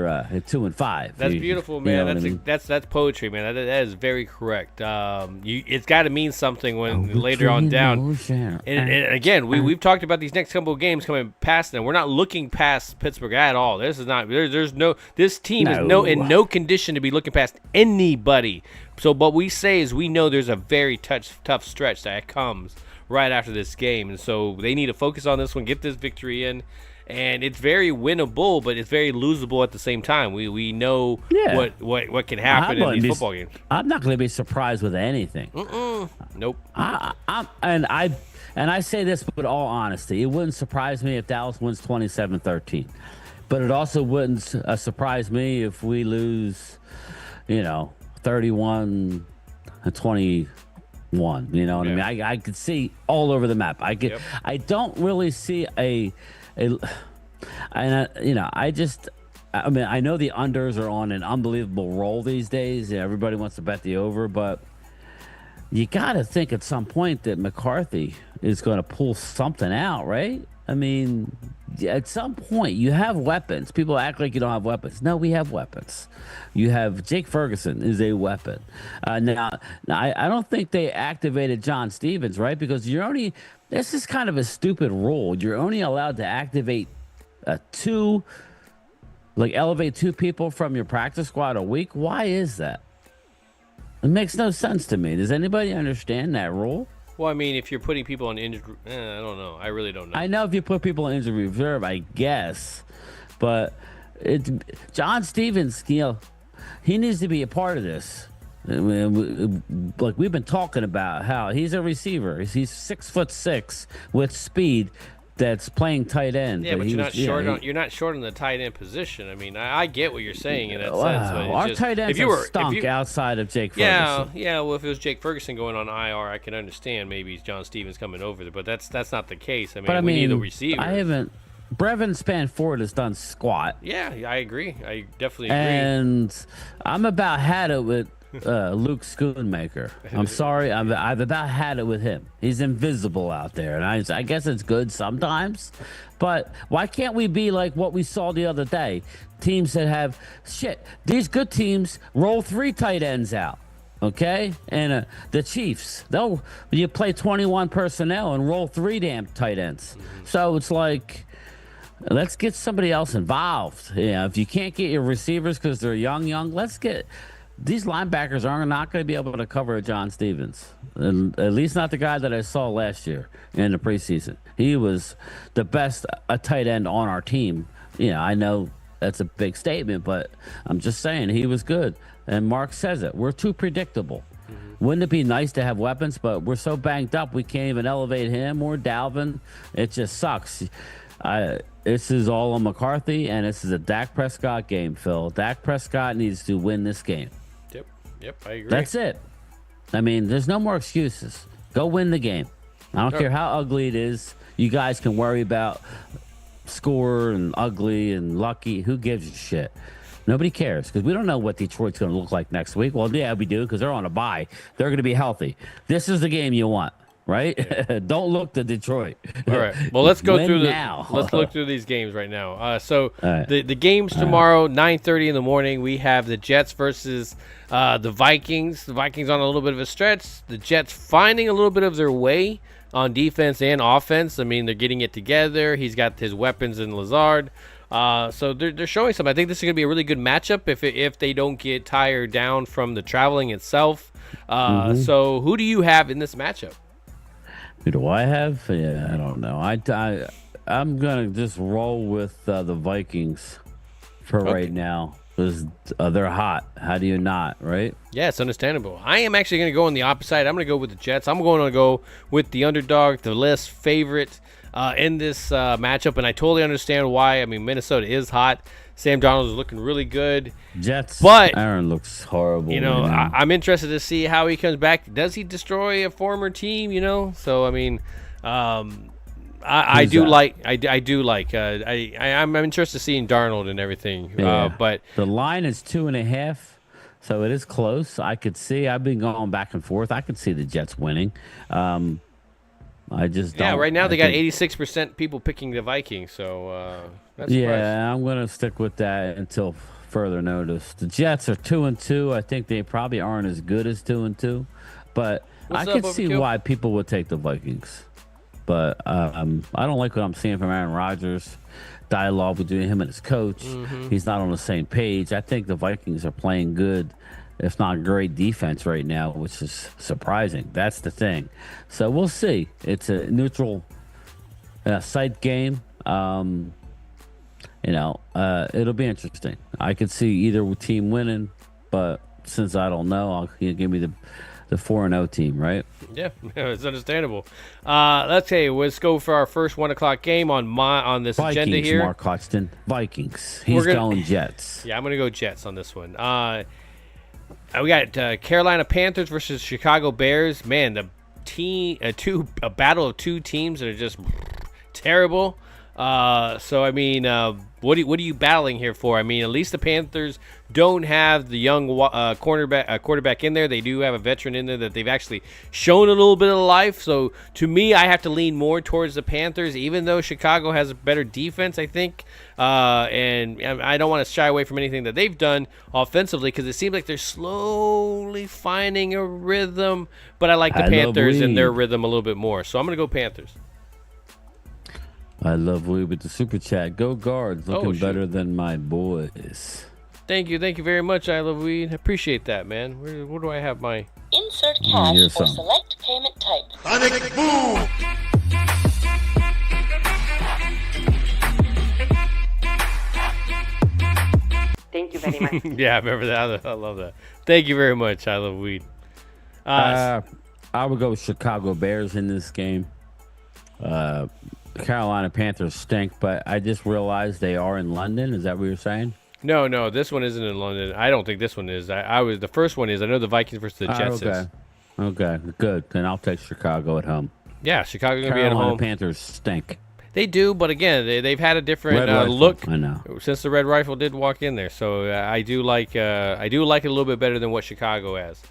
at 2-5. That's beautiful, man. That's poetry, man. That is very correct. It's got to mean something when later on down. And again, we've talked about these next couple of games coming past them. We're not looking past Pittsburgh at all. This is not. This team is in no condition to be looking past anybody. So, what we say is we know there's a very tough stretch that comes right after this game, and so they need to focus on this one, get this victory in. And it's very winnable, but it's very losable at the same time. We know what can happen in these football games. I'm not going to be surprised with anything. Nope. And I say this with all honesty. It wouldn't surprise me if Dallas wins 27-13. But it also wouldn't surprise me if we lose, 31-21. You know what I mean? I could see all over the map. I don't really see I know the unders are on an unbelievable roll these days. Everybody wants to bet the over, but you got to think at some point that McCarthy is going to pull something out, right? I mean, at some point, you have weapons. People act like you don't have weapons. No, we have weapons. You have Jake Ferguson is a weapon. Now, I don't think they activated John Stevens, right? Because this is kind of a stupid rule. You're only allowed to activate elevate two people from your practice squad a week. Why is that? It makes no sense to me. Does anybody understand that rule? Well, I mean, if you're putting people on injured, I don't know. I really don't know. I know if you put people on injured reserve, I guess, but John Stevens, he needs to be a part of this. Like we've been talking about how he's a receiver. He's 6'6" with speed. That's playing tight end. Yeah, but you're not short on the tight end position. I mean, I get what you're saying in that sense. But our tight ends stunk outside of Jake Ferguson. Yeah. Well, if it was Jake Ferguson going on IR, I can understand maybe John Stevens coming over there. But that's not the case. I mean, we need a receiver. Brevin Spanford has done squat. Yeah, I agree. I definitely agree. And I'm about had it with Luke Schoonmaker. I'm sorry, I've about had it with him. He's invisible out there, and I guess it's good sometimes. But why can't we be like what we saw the other day? Teams that have these good teams roll 3 tight ends out, okay? And the Chiefs, you play 21 personnel and roll 3 damn tight ends. So it's like, let's get somebody else involved. If you can't get your receivers because they're young, let's get these linebackers are not going to be able to cover John Stevens. At least not the guy that I saw last year in the preseason. He was the best a tight end on our team. I know that's a big statement, but I'm just saying he was good. And Mark says it. We're too predictable. Wouldn't it be nice to have weapons, but we're so banged up we can't even elevate him or Dalvin. It just sucks. This is all on McCarthy, and this is a Dak Prescott game, Phil. Dak Prescott needs to win this game. Yep, I agree. That's it. I mean, there's no more excuses. Go win the game. I don't care how ugly it is. You guys can worry about score and ugly and lucky. Who gives a shit? Nobody cares because we don't know what Detroit's going to look like next week. Well, yeah, we do because they're on a bye. They're going to be healthy. This is the game you want, right? Yeah. Don't look to Detroit. All right. Well, let's go through now. Let's look through these games right now. The games tomorrow, 9:30 in the morning. We have the Jets versus the Vikings. The Vikings on a little bit of a stretch. The Jets finding a little bit of their way on defense and offense. I mean, they're getting it together. He's got his weapons in Lazard. So they're showing something. I think this is going to be a really good matchup if they don't get tired down from the traveling itself. So who do you have in this matchup? Who do I have? Yeah, I don't know. I'm going to just roll with the Vikings for right now because they're hot. How do you not, right? Yeah, it's understandable. I am actually going to go on the opposite side. I'm going to go with the Jets. I'm going to go with the underdog, the less favorite in this matchup, and I totally understand why. I mean, Minnesota is hot. Sam Darnold is looking really good. Jets, but Aaron looks horrible. I'm interested to see how he comes back. Does he destroy a former team? So I mean, I'm interested in seeing Darnold and everything. Yeah. But the line is 2.5, so it is close. I could see. I've been going back and forth. I could see the Jets winning. I just don't. Yeah, right now they got 86% people picking the Vikings, so that's yeah, I'm gonna stick with that until further notice. The Jets are 2-2. I think they probably aren't as good as 2-2, but I can see why people would take the Vikings. But I don't like what I'm seeing from Aaron Rodgers. Dialogue between him and his coach. He's not on the same page. I think the Vikings are playing good, if not great defense right now, which is surprising. That's the thing. So we'll see. It's a neutral site game. It'll be interesting. I could see either team winning, but since I don't know, give me the 4-0 team, right? Yeah, it's understandable. Let's go for our first 1 o'clock game on this Vikings, agenda here. Mark Hodgson, Vikings. He's going Jets. Yeah, I'm going to go Jets on this one. We got Carolina Panthers versus Chicago Bears. Man, a battle of two teams that are just terrible. So I mean, what are you battling here for? I mean, at least the Panthers don't have the young quarterback in there. They do have a veteran in there that they've actually shown a little bit of life. So to me, I have to lean more towards the Panthers, even though Chicago has a better defense, I think. And I don't want to shy away from anything that they've done offensively because it seems like they're slowly finding a rhythm. But I like the Panthers and their rhythm a little bit more. So I'm going to go Panthers. I love Lee with the super chat. Go Guards, looking better than my boys. Thank you very much. I love weed. Appreciate that, man. Where do I have my insert cash for select payment type? Sonic Boom! Thank you very much. Yeah, I remember that. I love that. Thank you very much. I love weed. I would go with Chicago Bears in this game. Carolina Panthers stink, but I just realized they are in London. Is that what you're saying? No, this one isn't in London. I don't think this one is. The first one is. I know the Vikings versus the Jets is. Okay, good. Then I'll take Chicago at home. Yeah, Chicago's going to be at home. Carolina Panthers stink. They do, but again, they've had a different look. I know. Since the Red Rifle did walk in there. So I do like it a little bit better than what Chicago has.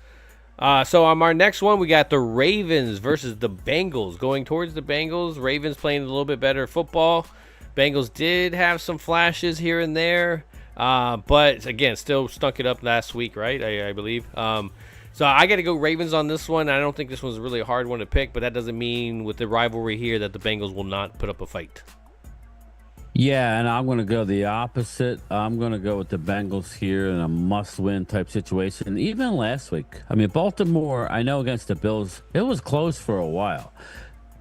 So on our next one, we got the Ravens versus the Bengals. Going towards the Bengals, Ravens playing a little bit better football. Bengals did have some flashes here and there, but again, still stunk it up last week, right? I believe. So I got to go Ravens on this one. I don't think this one's really a hard one to pick, but that doesn't mean with the rivalry here that the Bengals will not put up a fight. Yeah, and I'm going to go the opposite. I'm going to go with the Bengals here in a must-win type situation. Even last week, I mean, Baltimore, I know against the Bills, it was close for a while.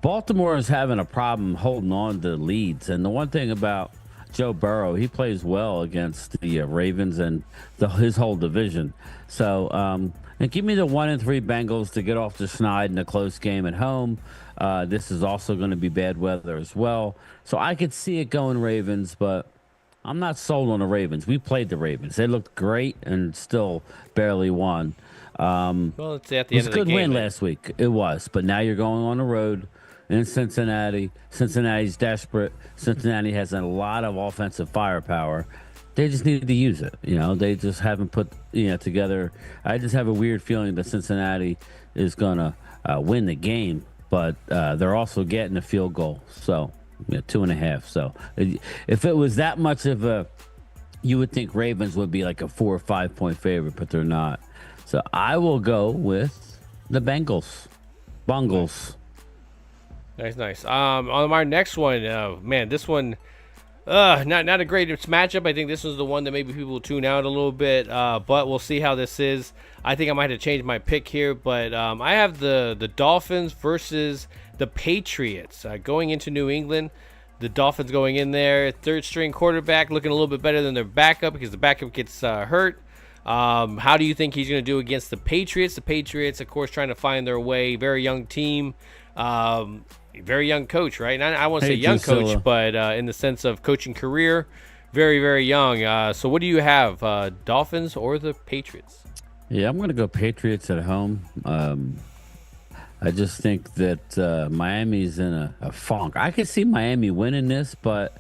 Baltimore is having a problem holding on to leads. And the one thing about Joe Burrow, he plays well against the Ravens and his whole division. So, and give me the 1-3 Bengals to get off the schneid in a close game at home. This is also going to be bad weather as well. So I could see it going Ravens, but I'm not sold on the Ravens. We played the Ravens. They looked great and still barely won. Well, it's at the end of the game. It was a good win last week. It was. But now you're going on the road in Cincinnati. Cincinnati's desperate. Cincinnati has a lot of offensive firepower. They just need to use it. They just haven't put together. I just have a weird feeling that Cincinnati is going to win the game, but they're also getting a field goal. So 2.5. So if it was that much of a, you would think Ravens would be like a 4 or 5 point favorite, but they're not. So I will go with the Bengals. Bungles. Nice. On our next one, man, this one, not a great matchup. I think this is the one that maybe people will tune out a little bit, but we'll see how this is. I think I might have to change my pick here, but I have the Dolphins versus the Patriots going into New England. The Dolphins going in there, third string quarterback, looking a little bit better than their backup because the backup gets hurt. How do you think he's going to do against the Patriots? The Patriots, of course, trying to find their way. Very young team. Very young coach, right? And I won't say young coach, but in the sense of coaching career, very, very young. So what do you have, Dolphins or the Patriots? Yeah, I'm going to go Patriots at home. I just think that Miami's in a funk. I could see Miami winning this, but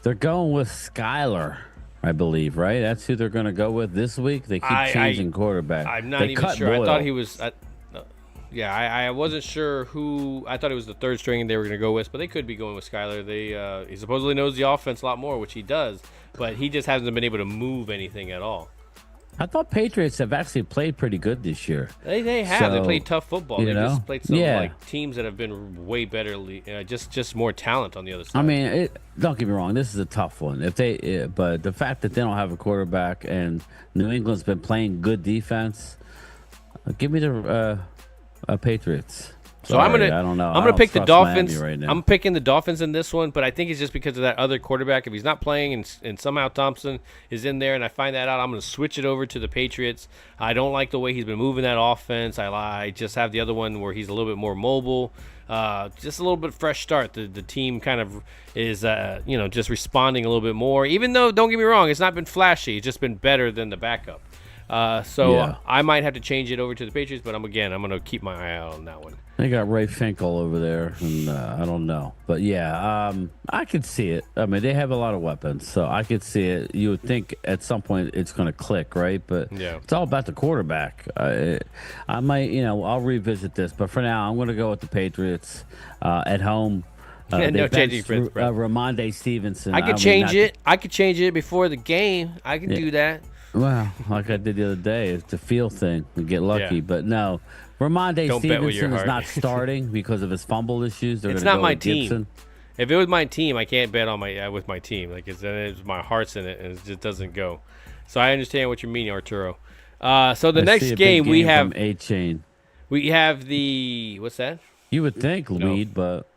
they're going with Skyler, I believe, right? That's who they're going to go with this week. They keep changing quarterback. I'm not even sure. Boyle. I thought he was... I wasn't sure who. I thought it was the third string they were going to go with, but they could be going with Skyler. He supposedly knows the offense a lot more, which he does, but he just hasn't been able to move anything at all. I thought Patriots have actually played pretty good this year. They have. They played tough football. They just played some teams that have been way better. Just more talent on the other side. I mean, don't get me wrong. This is a tough one. But the fact that they don't have a quarterback and New England's been playing good defense, give me the Patriots. So I don't know. I'm gonna pick the Dolphins. Right now. I'm picking the Dolphins in this one, but I think it's just because of that other quarterback. If he's not playing and somehow Thompson is in there, and I find that out, I'm gonna switch it over to the Patriots. I don't like the way he's been moving that offense. I just have the other one where he's a little bit more mobile. Just a little bit fresh start. The team kind of is just responding a little bit more. Even though, don't get me wrong, it's not been flashy. It's just been better than the backup. I might have to change it over to the Patriots, but I'm going to keep my eye out on that one. They got Ray Finkel over there, and I don't know. But, I could see it. I mean, they have a lot of weapons, so I could see it. You would think at some point it's going to click, right? But it's all about the quarterback. I might, I'll revisit this. But for now, I'm going to go with the Patriots at home. No changing Prince. Ramondre Stevenson. I could change it. I could change it before the game. I can do that. Well, like I did the other day, it's a feel thing. We get lucky, but no. Ramondre Stevenson is not starting because of his fumble issues. It's not my team. If it was my team, I can't bet on with my team. Like it's my heart's in it, and it just doesn't go. So I understand what you mean, Arturo. So the next game we have A-Chain. We have the what's that? You would think lead, but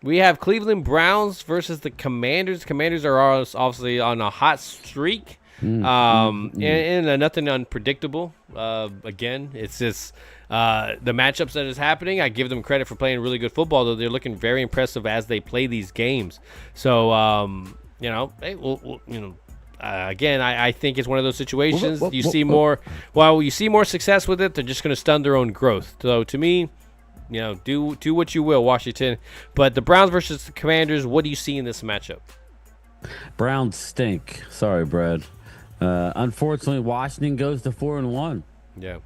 we have Cleveland Browns versus the Commanders. Commanders are obviously on a hot streak. And nothing unpredictable. Again, it's just the matchups that is happening. I give them credit for playing really good football, though they're looking very impressive as they play these games. So, again, I think it's one of those situations. You see more success with it, they're just going to stun their own growth. So, to me, do what you will, Washington. But the Browns versus the Commanders, what do you see in this matchup? Browns stink. Sorry, Brad. Unfortunately, Washington goes to 4-1. Yeah,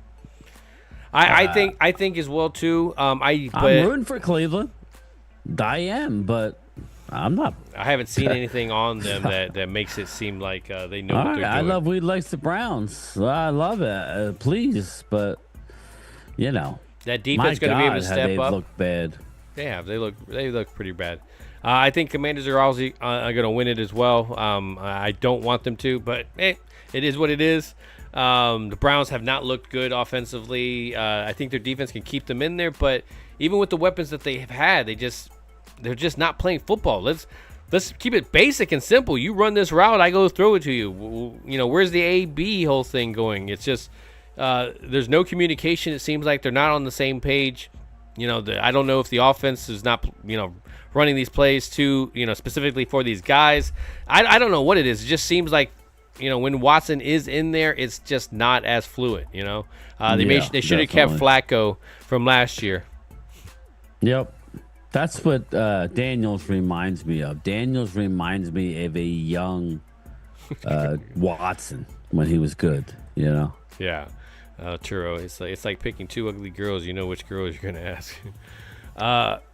I think as well too. I'm rooting for Cleveland. I am, but I'm not. I haven't seen anything on them that makes it seem like they know what they're doing. I love we likes the Browns. I love it. Please, but that defense going to be able to step up. They look bad. They have. They look pretty bad. I think Commanders are also going to win it as well. I don't want them to, but it is what it is. The Browns have not looked good offensively. I think their defense can keep them in there, but even with the weapons that they have had, they're just not playing football. Let's keep it basic and simple. You run this route, I go throw it to you. You know, where's the A-B whole thing going? It's just there's no communication. It seems like they're not on the same page. You know, I don't know if the offense is not, running these plays to, specifically for these guys. I don't know what it is. It just seems like, when Watson is in there, it's just not as fluid, They should have kept Flacco from last year. Yep. That's what Daniels reminds me of. Daniels reminds me of a young Watson when he was good, Yeah. Churro, it's like picking two ugly girls. You know which girls you're going to ask.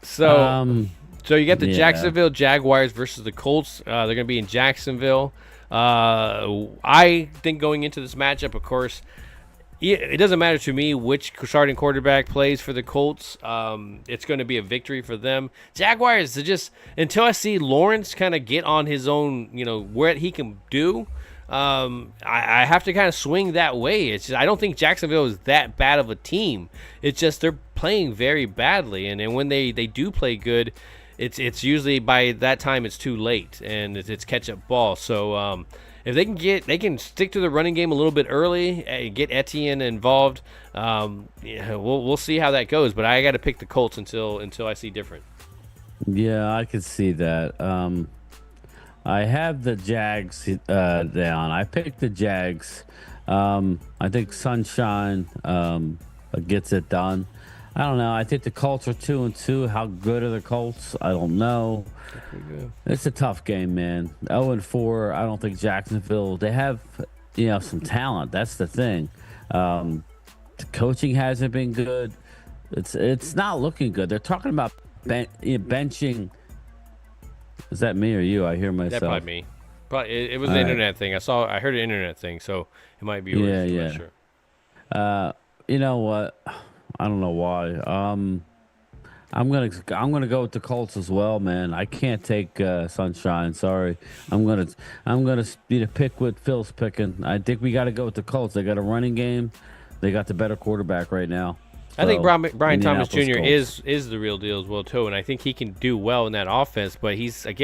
So you got the Jacksonville Jaguars versus the Colts. They're going to be in Jacksonville. I think going into this matchup, of course, it doesn't matter to me which starting quarterback plays for the Colts. It's going to be a victory for them. Jaguars, until I see Lawrence kind of get on his own, what he can do, I have to kind of swing that way. It's just, I don't think Jacksonville is that bad of a team. It's just they're playing very badly, and when they do play good, it's usually by that time it's too late and it's catch up ball. So if they can stick to the running game a little bit early, get Etienne involved. We'll see how that goes. But I got to pick the Colts until I see different. Yeah, I could see that. I have the Jags down. I picked the Jags. I think Sunshine gets it done. I don't know. I think the Colts are 2-2. How good are the Colts? I don't know. It's a tough game, man. 0-4. I don't think Jacksonville. They have, some talent. That's the thing. The coaching hasn't been good. It's not looking good. They're talking about benching. Is that me or you? I hear myself. That might be me. Probably it was an internet thing. I heard an internet thing, so it might be yours. Yeah. I'm not sure. You know what? I don't know why. I'm gonna go with the Colts as well, man. I can't take Sunshine. Sorry. I'm gonna be the pick with Phil's picking. I think we got to go with the Colts. They got a running game. They got the better quarterback right now. I think Brian Thomas Jr. is the real deal as well too, and I think he can do well in that offense. But he's like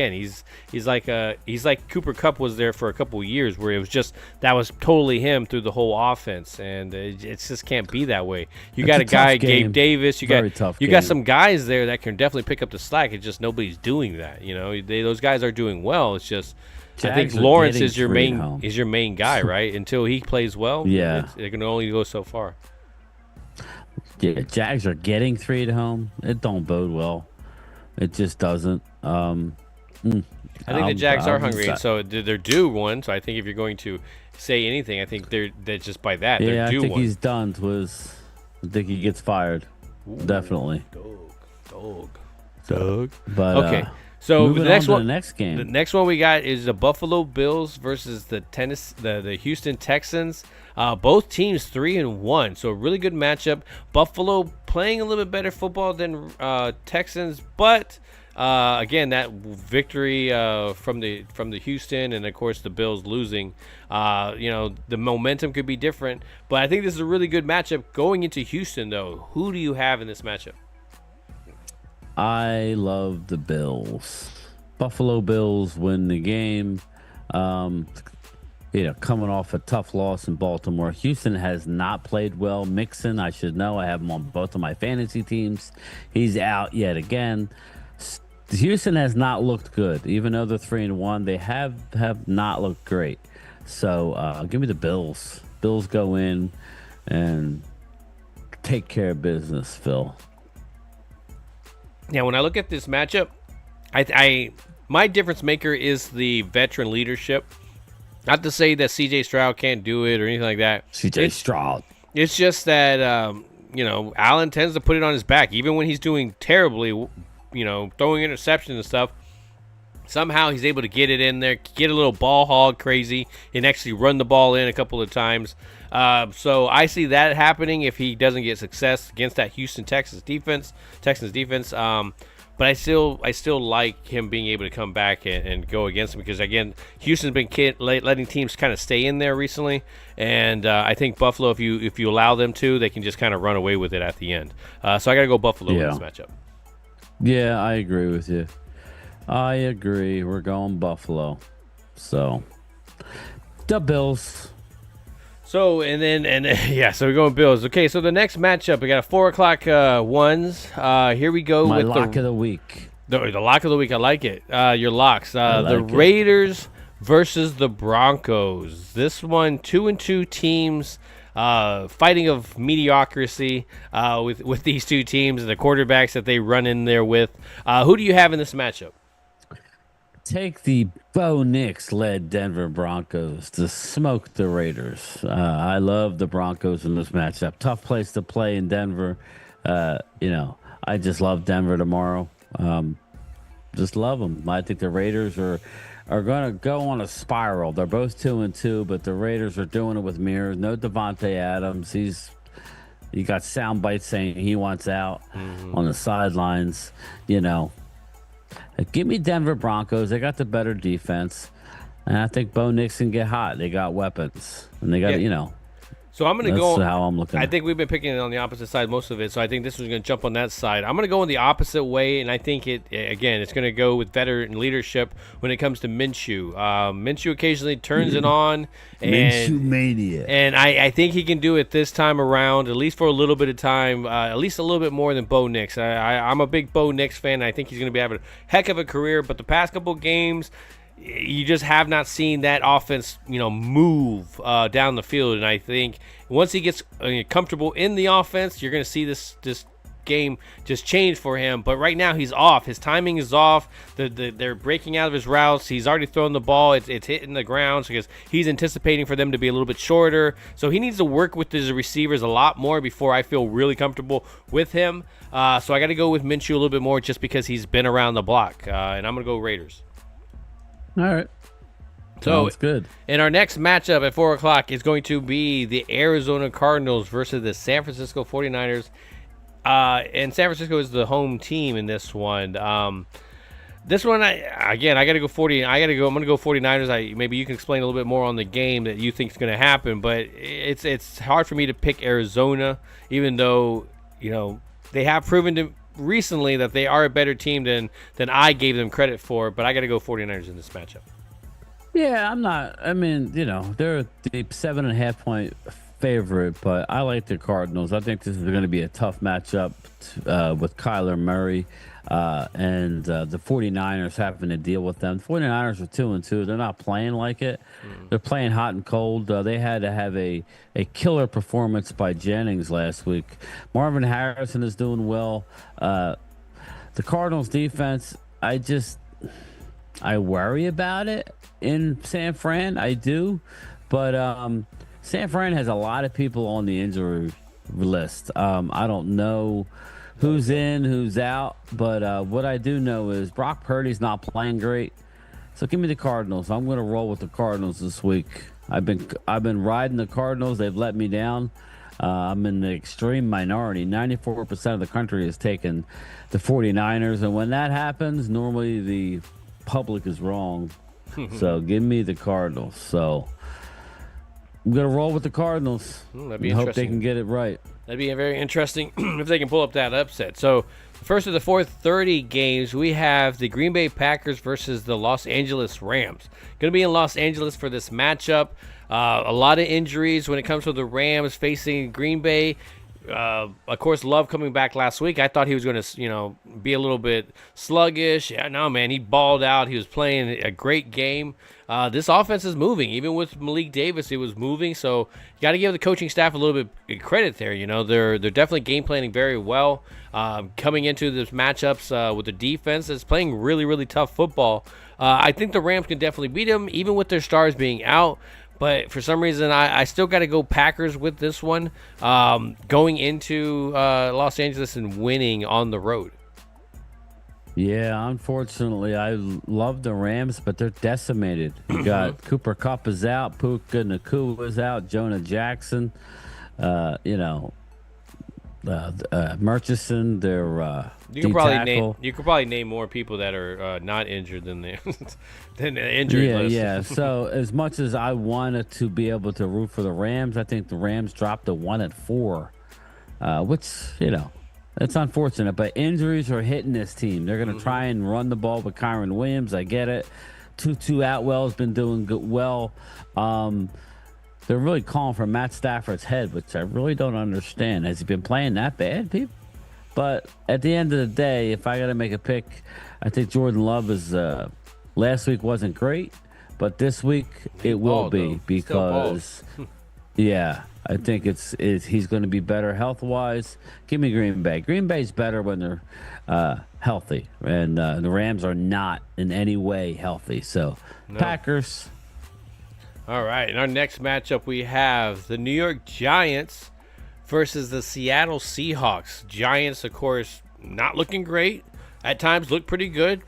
Cooper Kupp was there for a couple of years, where it was just that was totally him through the whole offense, and it just can't be that way. You got a guy, Gabe Davis. You got some guys there that can definitely pick up the slack. It's just nobody's doing that. Those guys are doing well. It's just I think Lawrence is your main guy, right? Until he plays well, they can only go so far. Yeah, Jags are getting 3 at home. It don't bode well. It just doesn't. I think the Jags are hungry, and so they're due one. So I think if you're going to say anything, I think they're just by that. Yeah, they're due I think one. he's done. I think he gets fired. Ooh, definitely. Dog. But okay. So the next game. The next one we got is the Buffalo Bills versus the Houston Texans. Both teams 3-1, so a really good matchup. Buffalo playing a little bit better football than Texans, but again, that victory from the Houston, and of course the Bills losing. The momentum could be different, but I think this is a really good matchup going into Houston. Though, who do you have in this matchup? I love the Bills. Buffalo Bills win the game. Coming off a tough loss in Baltimore. Houston has not played well. Mixon, I should know. I have him on both of my fantasy teams. He's out yet again. Houston has not looked good. Even though they're 3-1, they have not looked great. So give me the Bills. Bills go in and take care of business, Phil. Yeah, when I look at this matchup, my difference maker is the veteran leadership. Not to say that C.J. Stroud can't do it or anything like that. C.J. Stroud. It's just that Allen tends to put it on his back, even when he's doing terribly. Throwing interceptions and stuff. Somehow he's able to get it in there, get a little ball hog crazy, and actually run the ball in a couple of times. So I see that happening if he doesn't get success against that Houston Texans defense. but I still like him being able to come back and go against him because, again, Houston's been letting teams kind of stay in there recently, and I think Buffalo, if you allow them to, they can just kind of run away with it at the end. So I got to go Buffalo in this matchup. Yeah, I agree with you. I agree. We're going Buffalo. So, the Bills. So, so we're going Bills. Okay, so the next matchup, we got a 4 o'clock ones. Here we go My with lock of the week. The lock of the week. I like it. Your locks. The like it. Raiders versus the Broncos. This one, 2-2 teams. Fighting of mediocrity with these two teams and the quarterbacks that they run in there with. Who do you have in this matchup? Take the Bo Nix-led Denver Broncos to smoke the Raiders. I love the Broncos in this matchup. Tough place to play in Denver. I just love Denver tomorrow. Just love them. I think the Raiders are going to go on a spiral. They're both 2-2, but the Raiders are doing it with mirrors. No Devontae Adams. He got sound bites saying he wants out on the sidelines. Give me Denver Broncos. They got the better defense, and I think Bo Nix can get hot. They got weapons, and they got So I'm going to go. That's how I'm looking. I think we've been picking it on the opposite side most of it, so I think this was going to jump on that side. I'm going to go in the opposite way, and I think it's going to go with veteran leadership when it comes to Minshew. Minshew occasionally turns it on, Minshew mania, and I think he can do it this time around, at least for a little bit of time, at least a little bit more than Bo Nix. I'm a big Bo Nix fan. I think he's going to be having a heck of a career, but the past couple games, you just have not seen that offense, move down the field. And I think once he gets comfortable in the offense, you're going to see this game just change for him. But right now he's off. His timing is off. They're breaking out of his routes. He's already thrown the ball. It's hitting the ground because he's anticipating for them to be a little bit shorter. So he needs to work with his receivers a lot more before I feel really comfortable with him. So I got to go with Minshew a little bit more just because he's been around the block. And I'm going to go Raiders. All right. So it's good. And our next matchup at 4 o'clock is going to be the Arizona Cardinals versus the San Francisco 49ers. And San Francisco is the home team in this one. This one, I got to go 40. I'm going to go 49ers. Maybe you can explain a little bit more on the game that you think is going to happen, but it's hard for me to pick Arizona, even though they have proven to recently that they are a better team than I gave them credit for, but I got to go 49ers in this matchup. Yeah, I'm not. I mean, they're the 7.5 point favorite, but I like the Cardinals. I think this is going to be a tough matchup with Kyler Murray and the 49ers having to deal with them. The 49ers are 2-2. They're not playing like it. They're playing hot and cold. They had to have a killer performance by Jennings last week. Marvin Harrison is doing well. The Cardinals defense, I worry about it in San Fran. I do. But San Fran has a lot of people on the injury list. I don't know who's in, who's out, but what I do know is Brock Purdy's not playing great. So give me the Cardinals. I'm going to roll with the Cardinals this week. I've been riding the Cardinals. They've let me down. I'm in the extreme minority. 94% of the country has taken the 49ers, and when that happens, normally the public is wrong. So give me the Cardinals. So I'm going to roll with the Cardinals. That'd be I hope interesting. they can get it right. That'd be very interesting if they can pull up that upset. So, first of the 4:30 games, we have the Green Bay Packers versus the Los Angeles Rams. Going to be in Los Angeles for this matchup. A lot of injuries when it comes to the Rams facing Green Bay. Of course, Love coming back last week. I thought he was going to, be a little bit sluggish. Yeah, no, man, he balled out. He was playing a great game. This offense is moving. Even with Malik Davis, it was moving. So you got to give the coaching staff a little bit of credit there. They're definitely game planning very well. Coming into this matchups with the defense that's playing really, really tough football. I think the Rams can definitely beat them, even with their stars being out. But for some reason, I still got to go Packers with this one, going into Los Angeles and winning on the road. Yeah, unfortunately, I love the Rams, but they're decimated. You got Cooper Kupp is out, Puka Nacua is out, Jonah Jackson. Murchison, their You could D probably tackle. name more people that are not injured than the than the injured Yeah, list. yeah. So as much as I wanted to be able to root for the Rams, I think the Rams dropped to 1-4, which it's unfortunate. But injuries are hitting this team. They're going to try and run the ball with Kyron Williams. I get it. Tutu Atwell's been doing good, well. They're really calling for Matt Stafford's head, which I really don't understand. Has he been playing that bad, people? But at the end of the day, if I got to make a pick, I think Jordan Love is. Last week wasn't great, but this week it will be because, yeah, I think he's going to be better health wise. Give me Green Bay. Green Bay's better when they're healthy, and the Rams are not in any way healthy. So Packers. All right, in our next matchup, we have the New York Giants versus the Seattle Seahawks. Giants, of course, not looking great. At times, look pretty good.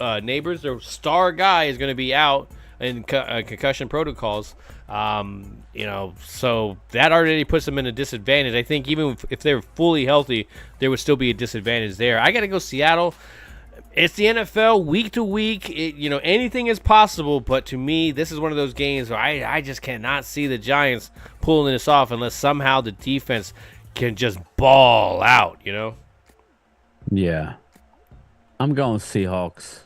Neighbors, their star guy, is going to be out in concussion protocols. So that already puts them in a disadvantage. I think even if they're fully healthy, there would still be a disadvantage there. I got to go Seattle. It's the NFL, week to week. Anything is possible, but to me, this is one of those games where I just cannot see the Giants pulling this off unless somehow the defense can just ball out, Yeah. I'm going Seahawks.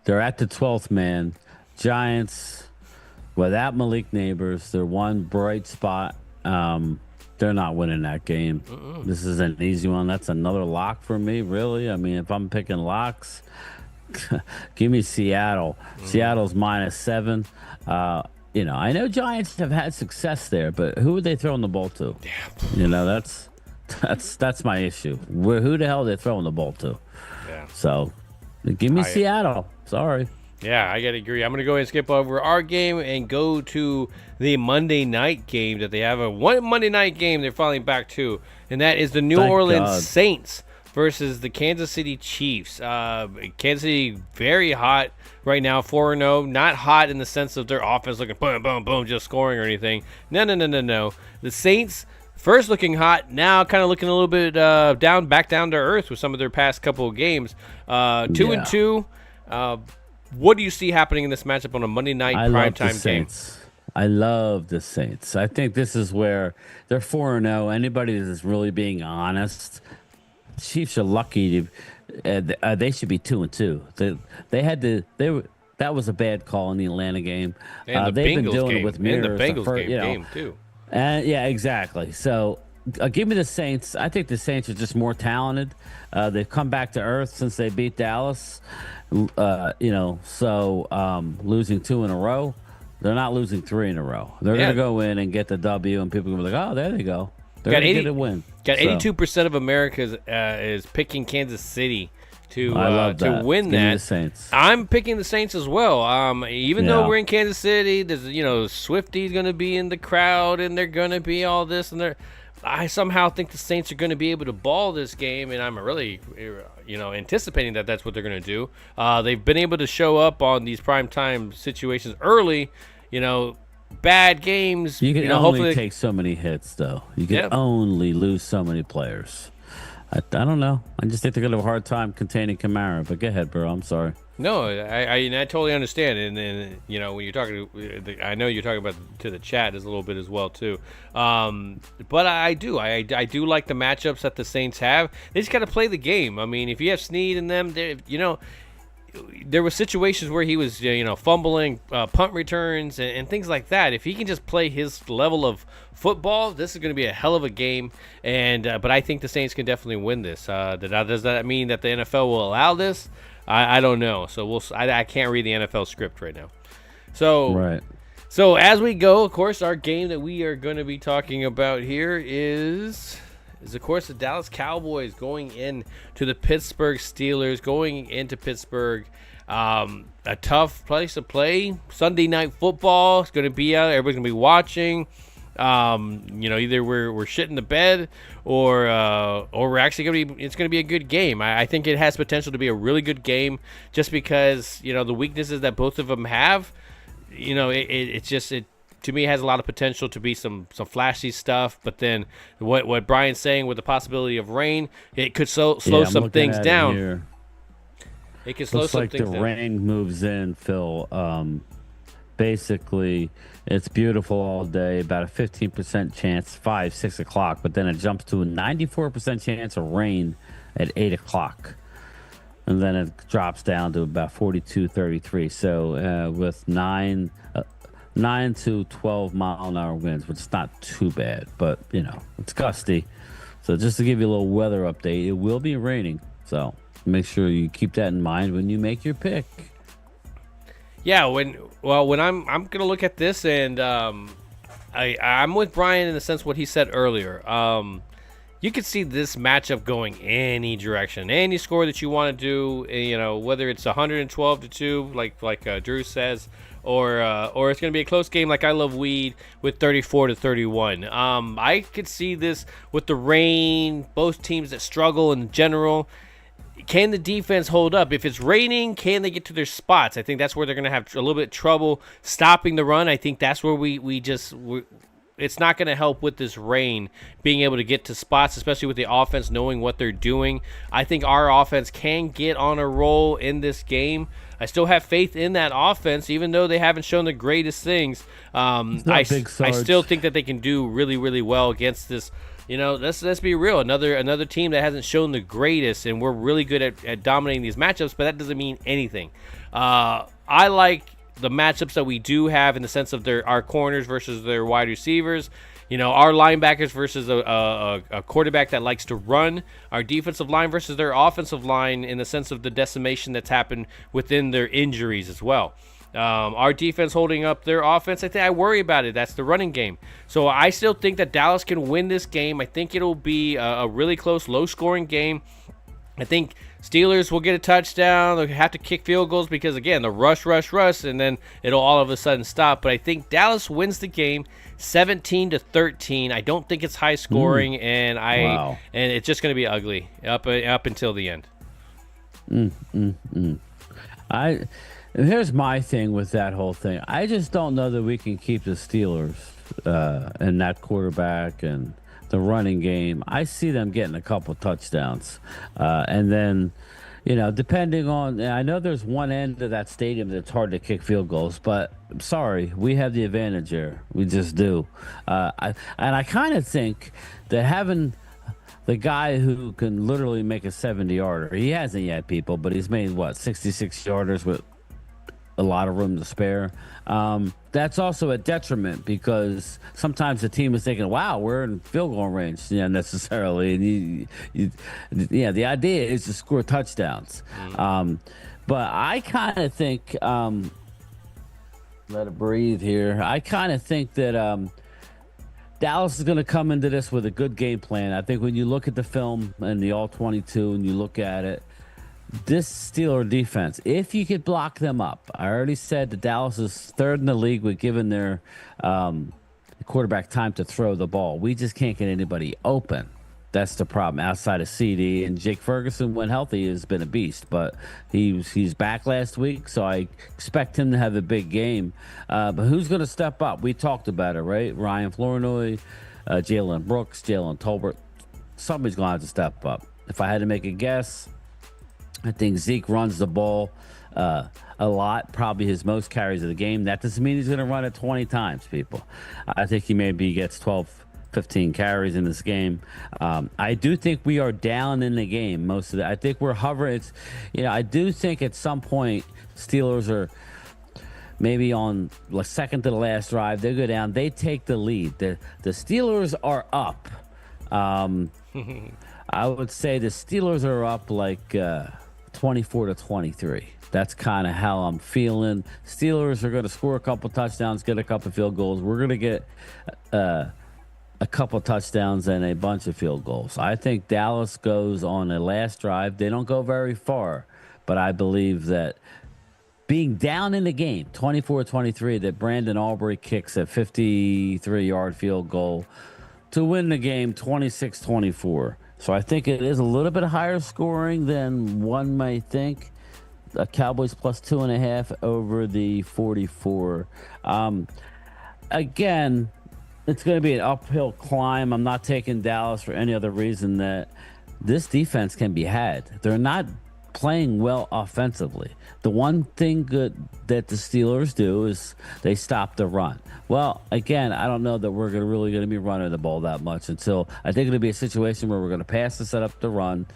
They're at the 12th man. Giants, without Malik Neighbors, they're one bright spot. They're not winning that game. This is an easy one. That's another lock for me, really. I mean, if I'm picking locks, give me Seattle. Seattle's -7. I know Giants have had success there, but who would they throwing the ball to? That's my issue. Who the hell are they throwing the ball to? Yeah. So, give me Seattle. Sorry. Yeah, I got to agree. I'm going to go ahead and skip over our game and go to the Monday night game that they have. One Monday night game they're finally back to, and that is the New Orleans Saints versus the Kansas City Chiefs. Kansas City very hot right now, 4-0. Not hot in the sense of their offense looking boom, boom, boom, just scoring or anything. No. The Saints first looking hot, now kind of looking a little bit back down to earth with some of their past couple of games. 2-2. What do you see happening in this matchup on a Monday night primetime game? I love the Saints. I think this is where they're 4-0. Anybody that is really being honest, Chiefs are lucky. They should be 2-2. That was a bad call in the Atlanta game. And the they've been Bengals doing game. it with mirrors. And the Bengals game too. Yeah, exactly. So give me the Saints. I think the Saints are just more talented. They've come back to earth since they beat Dallas. Losing 2 in a row. They're not losing 3 in a row. They're going to go in and get the W, and people are going to be like, oh, there they go. They're going to get a win. Got 82% of America is picking Kansas City to win Give that. me the Saints. I'm picking the Saints as well. Even though we're in Kansas City, there's Swifty's going to be in the crowd, and they're going to be all this, and I somehow think the Saints are going to be able to ball this game, and I'm really, anticipating that that's what they're going to do. They've been able to show up on these primetime situations early. Bad games. You can only take so many hits, though. You can only lose so many players. I don't know. I just think they're going to have a hard time containing Kamara. But go ahead, bro. I'm sorry. No, I totally understand, and when you're talking to, I know you're talking about to the chat as a little bit as well too. But I do like the matchups that the Saints have. They just got to play the game. I mean, if you have Snead in them, there were situations where he was fumbling punt returns and things like that. If he can just play his level of football, this is going to be a hell of a game. And but I think the Saints can definitely win this. Does that mean that the NFL will allow this? I don't know. So I can't read the NFL script right now. So as we go, of course, our game that we are going to be talking about here is of course the Dallas Cowboys going in to the Pittsburgh Steelers, going into Pittsburgh. A tough place to play. Sunday night football. It's going to be out. Everybody's going to be watching. Either we're shit in the bed or we're actually it's going to be a good game. I think it has potential to be a really good game just because, the weaknesses that both of them have, to me has a lot of potential to be some flashy stuff. But then what Brian's saying with the possibility of rain, it could slow some things down. It could slow some things down. Looks like the rain moves in, Phil. Basically, it's beautiful all day, about a 15% chance, 5, 6 o'clock, but then it jumps to a 94% chance of rain at 8 o'clock. And then it drops down to about 42, 33. So with 9 to 12 mile an hour winds, which is not too bad, but, it's gusty. So just to give you a little weather update, it will be raining. So make sure you keep that in mind when you make your pick. Yeah, when I'm gonna look at this, and I'm with Brian in the sense what he said earlier. You could see this matchup going any direction, any score that you want to do. Whether it's 112-2, like Drew says, or it's gonna be a close game like I Love Weed with 34-31. I could see this with the rain, both teams that struggle in general. Can the defense hold up? If it's raining, can they get to their spots? I think that's where they're going to have a little bit of trouble stopping the run. I think that's where it's not going to help with this rain being able to get to spots, especially with the offense knowing what they're doing. I think our offense can get on a roll in this game. I still have faith in that offense, even though they haven't shown the greatest things. I still think that they can do really, really well against this. Let's be real. Another team that hasn't shown the greatest, and we're really good at dominating these matchups, but that doesn't mean anything. I like the matchups that we do have in the sense of our corners versus their wide receivers. Our linebackers versus a quarterback that likes to run. Our defensive line versus their offensive line in the sense of the decimation that's happened within their injuries as well. Our defense holding up their offense, I worry about it. That's the running game. So I still think that Dallas can win this game. I think it'll be a really close, low-scoring game. I think Steelers will get a touchdown. They'll have to kick field goals because, again, the rush, and then it'll all of a sudden stop. But I think Dallas wins the game 17-13. I don't think it's high scoring, and it's just going to be ugly up until the end. Here's my thing with that whole thing. I just don't know that we can keep the Steelers and that quarterback and the running game. I see them getting a couple touchdowns. And then, depending on... I know there's one end of that stadium that's hard to kick field goals, but I'm sorry, we have the advantage here. We just do. I kind of think that having... the guy who can literally make a 70-yarder, he hasn't yet, people, but he's made, 66-yarders with a lot of room to spare. That's also a detriment because sometimes the team is thinking, wow, we're in field goal range, necessarily. And the idea is to score touchdowns. But I kind of think, let it breathe here. I kind of think that Dallas is going to come into this with a good game plan. I think when you look at the film and the All-22 and you look at it, this Steeler defense, if you could block them up, I already said that Dallas is third in the league with giving their quarterback time to throw the ball. We just can't get anybody open. That's the problem outside of CD. And Jake Ferguson, when healthy, has been a beast. But he's back last week, so I expect him to have a big game. But who's going to step up? We talked about it, right? Ryan Flournoy, Jalen Brooks, Jalen Tolbert. Somebody's going to have to step up. If I had to make a guess, I think Zeke runs the ball a lot, probably his most carries of the game. That doesn't mean he's going to run it 20 times, people. I think he maybe gets 12, 15 carries in this game. I do think we are down in the game most of it. I think we're hovering. I do think at some point Steelers are maybe on the second to the last drive. They go down. They take the lead. The Steelers are up. I would say the Steelers are up like 24-23. That's kind of how I'm feeling. Steelers are going to score a couple touchdowns, get a couple field goals. We're going to get a couple touchdowns and a bunch of field goals. I think Dallas goes on a last drive. They don't go very far, but I believe that being down in the game, 24-23, that Brandon Aubrey kicks a 53-yard field goal to win the game 26-24. So I think it is a little bit higher scoring than one might think. Cowboys plus 2.5 over the 44. again, it's going to be an uphill climb. I'm not taking Dallas for any other reason that this defense can be had. They're not playing well offensively. The one thing good that the Steelers do is they stop the run. Well, again, I don't know that we're really going to be running the ball that much until I think it'll be a situation where we're going to pass to set up the run.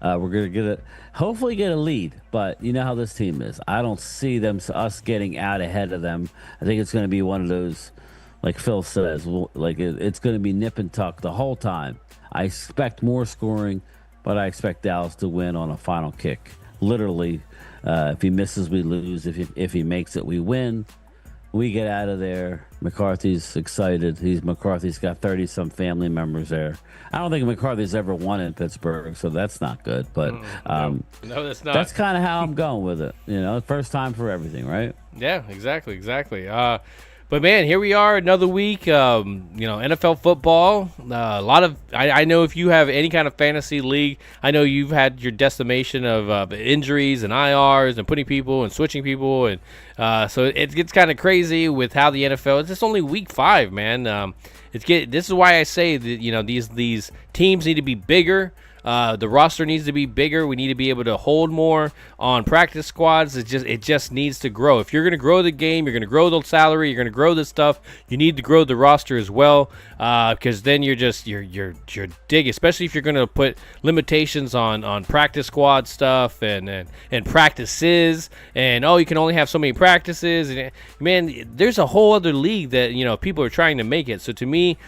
We're going to hopefully get a lead, but you know how this team is. I don't see us getting out ahead of them. I think it's going to be one of those, like Phil says, it's going to be nip and tuck the whole time. I expect more scoring, but I expect Dallas to win on a final kick. Literally, if he misses, we lose. If he makes it, we win. We get out of there. McCarthy's excited. McCarthy's got 30-some family members there. I don't think McCarthy's ever won in Pittsburgh, so that's not good. But no, that's not. That's kind of how I'm going with it. First time for everything, right? Yeah, exactly. But man, here we are, another week. NFL football. A lot of I know if you have any kind of fantasy league, I know you've had your decimation of injuries and IRs and putting people and switching people, and so it gets kind of crazy with how the NFL. It's just only week 5, man. This is why I say that these teams need to be bigger. The roster needs to be bigger. We need to be able to hold more on practice squads. It just needs to grow. If you're going to grow the game, you're going to grow the salary, you're going to grow this stuff, you need to grow the roster as well, because then you're dig, especially if you're going to put limitations on practice squad stuff and practices, and you can only have so many practices. And man, there's a whole other league that people are trying to make it. So to me,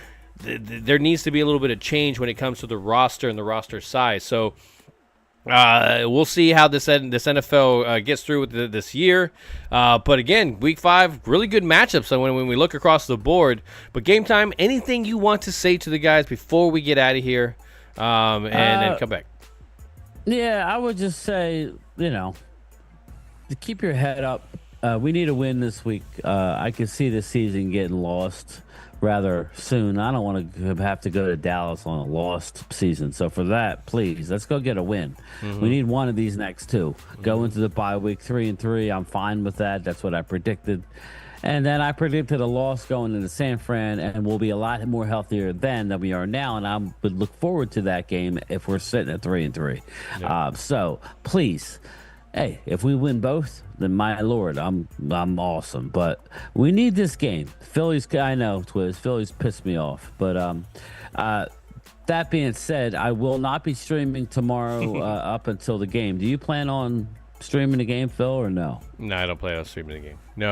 there needs to be a little bit of change when it comes to the roster and the roster size. So we'll see how this NFL gets through with this year. But again, week 5, really good matchups. So when we look across the board. But game time, anything you want to say to the guys before we get out of here and then come back? Yeah, I would just say, to keep your head up. We need a win this week. I can see the season getting lost rather soon. I don't want to have to go to Dallas on a lost season. So for that, please, let's go get a win. Mm-hmm. We need one of these next 2. Go into the bye week 3-3. I'm fine with that. That's what I predicted. And then I predicted a loss going into San Fran, and we'll be a lot more healthier then than we are now. And I would look forward to that game if we're sitting at 3-3. Yeah. So please, hey, if we win both, then my Lord, I'm awesome. But we need this game. Phillies, I know, Twiz, Phillies pissed me off. But that being said, I will not be streaming tomorrow up until the game. Do you plan on streaming the game, Phil, or no? No, I don't plan on streaming the game. No,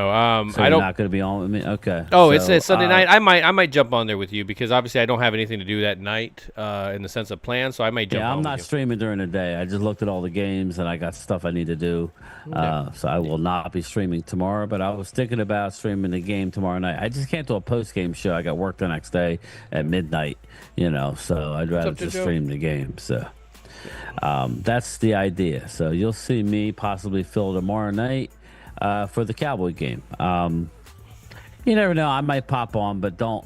so I don't. You're not going to be on with me. Okay. Oh, it's Sunday night. I might jump on there with you because obviously I don't have anything to do that night in the sense of plans. So I might jump. Yeah, I'm not streaming during the day. I just looked at all the games and I got stuff I need to do. So I will not be streaming tomorrow. But I was thinking about streaming the game tomorrow night. I just can't do a post game show. I got work the next day at midnight. So I'd rather just stream the game. So. That's the idea. So you'll see me possibly Phil tomorrow night for the Cowboy game. You never know. I might pop on, but don't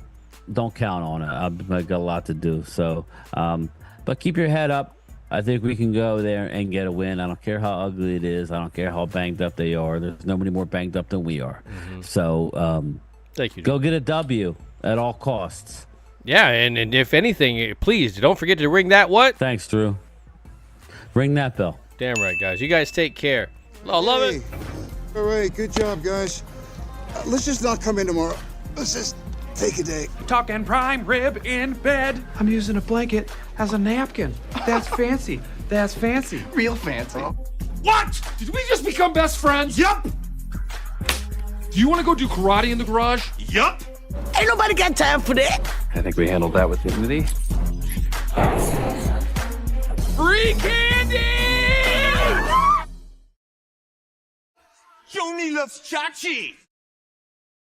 count on it. I've got a lot to do. So, but keep your head up. I think we can go there and get a win. I don't care how ugly it is. I don't care how banged up they are. There's nobody more banged up than we are. Mm-hmm. So, thank you. Go get a W at all costs. Yeah, and if anything, please don't forget to ring that what? Thanks, Drew. Ring that bell. Damn right, guys. You guys take care. Love it. All right, good job, guys. Let's just not come in tomorrow. Let's just take a day. Talking prime rib in bed. I'm using a blanket as a napkin. That's fancy. That's fancy. Real fancy. What? Did we just become best friends? Yup. Do you want to go do karate in the garage? Yup. Ain't nobody got time for that. I think we handled that with dignity. Free candy! Joni loves Chachi.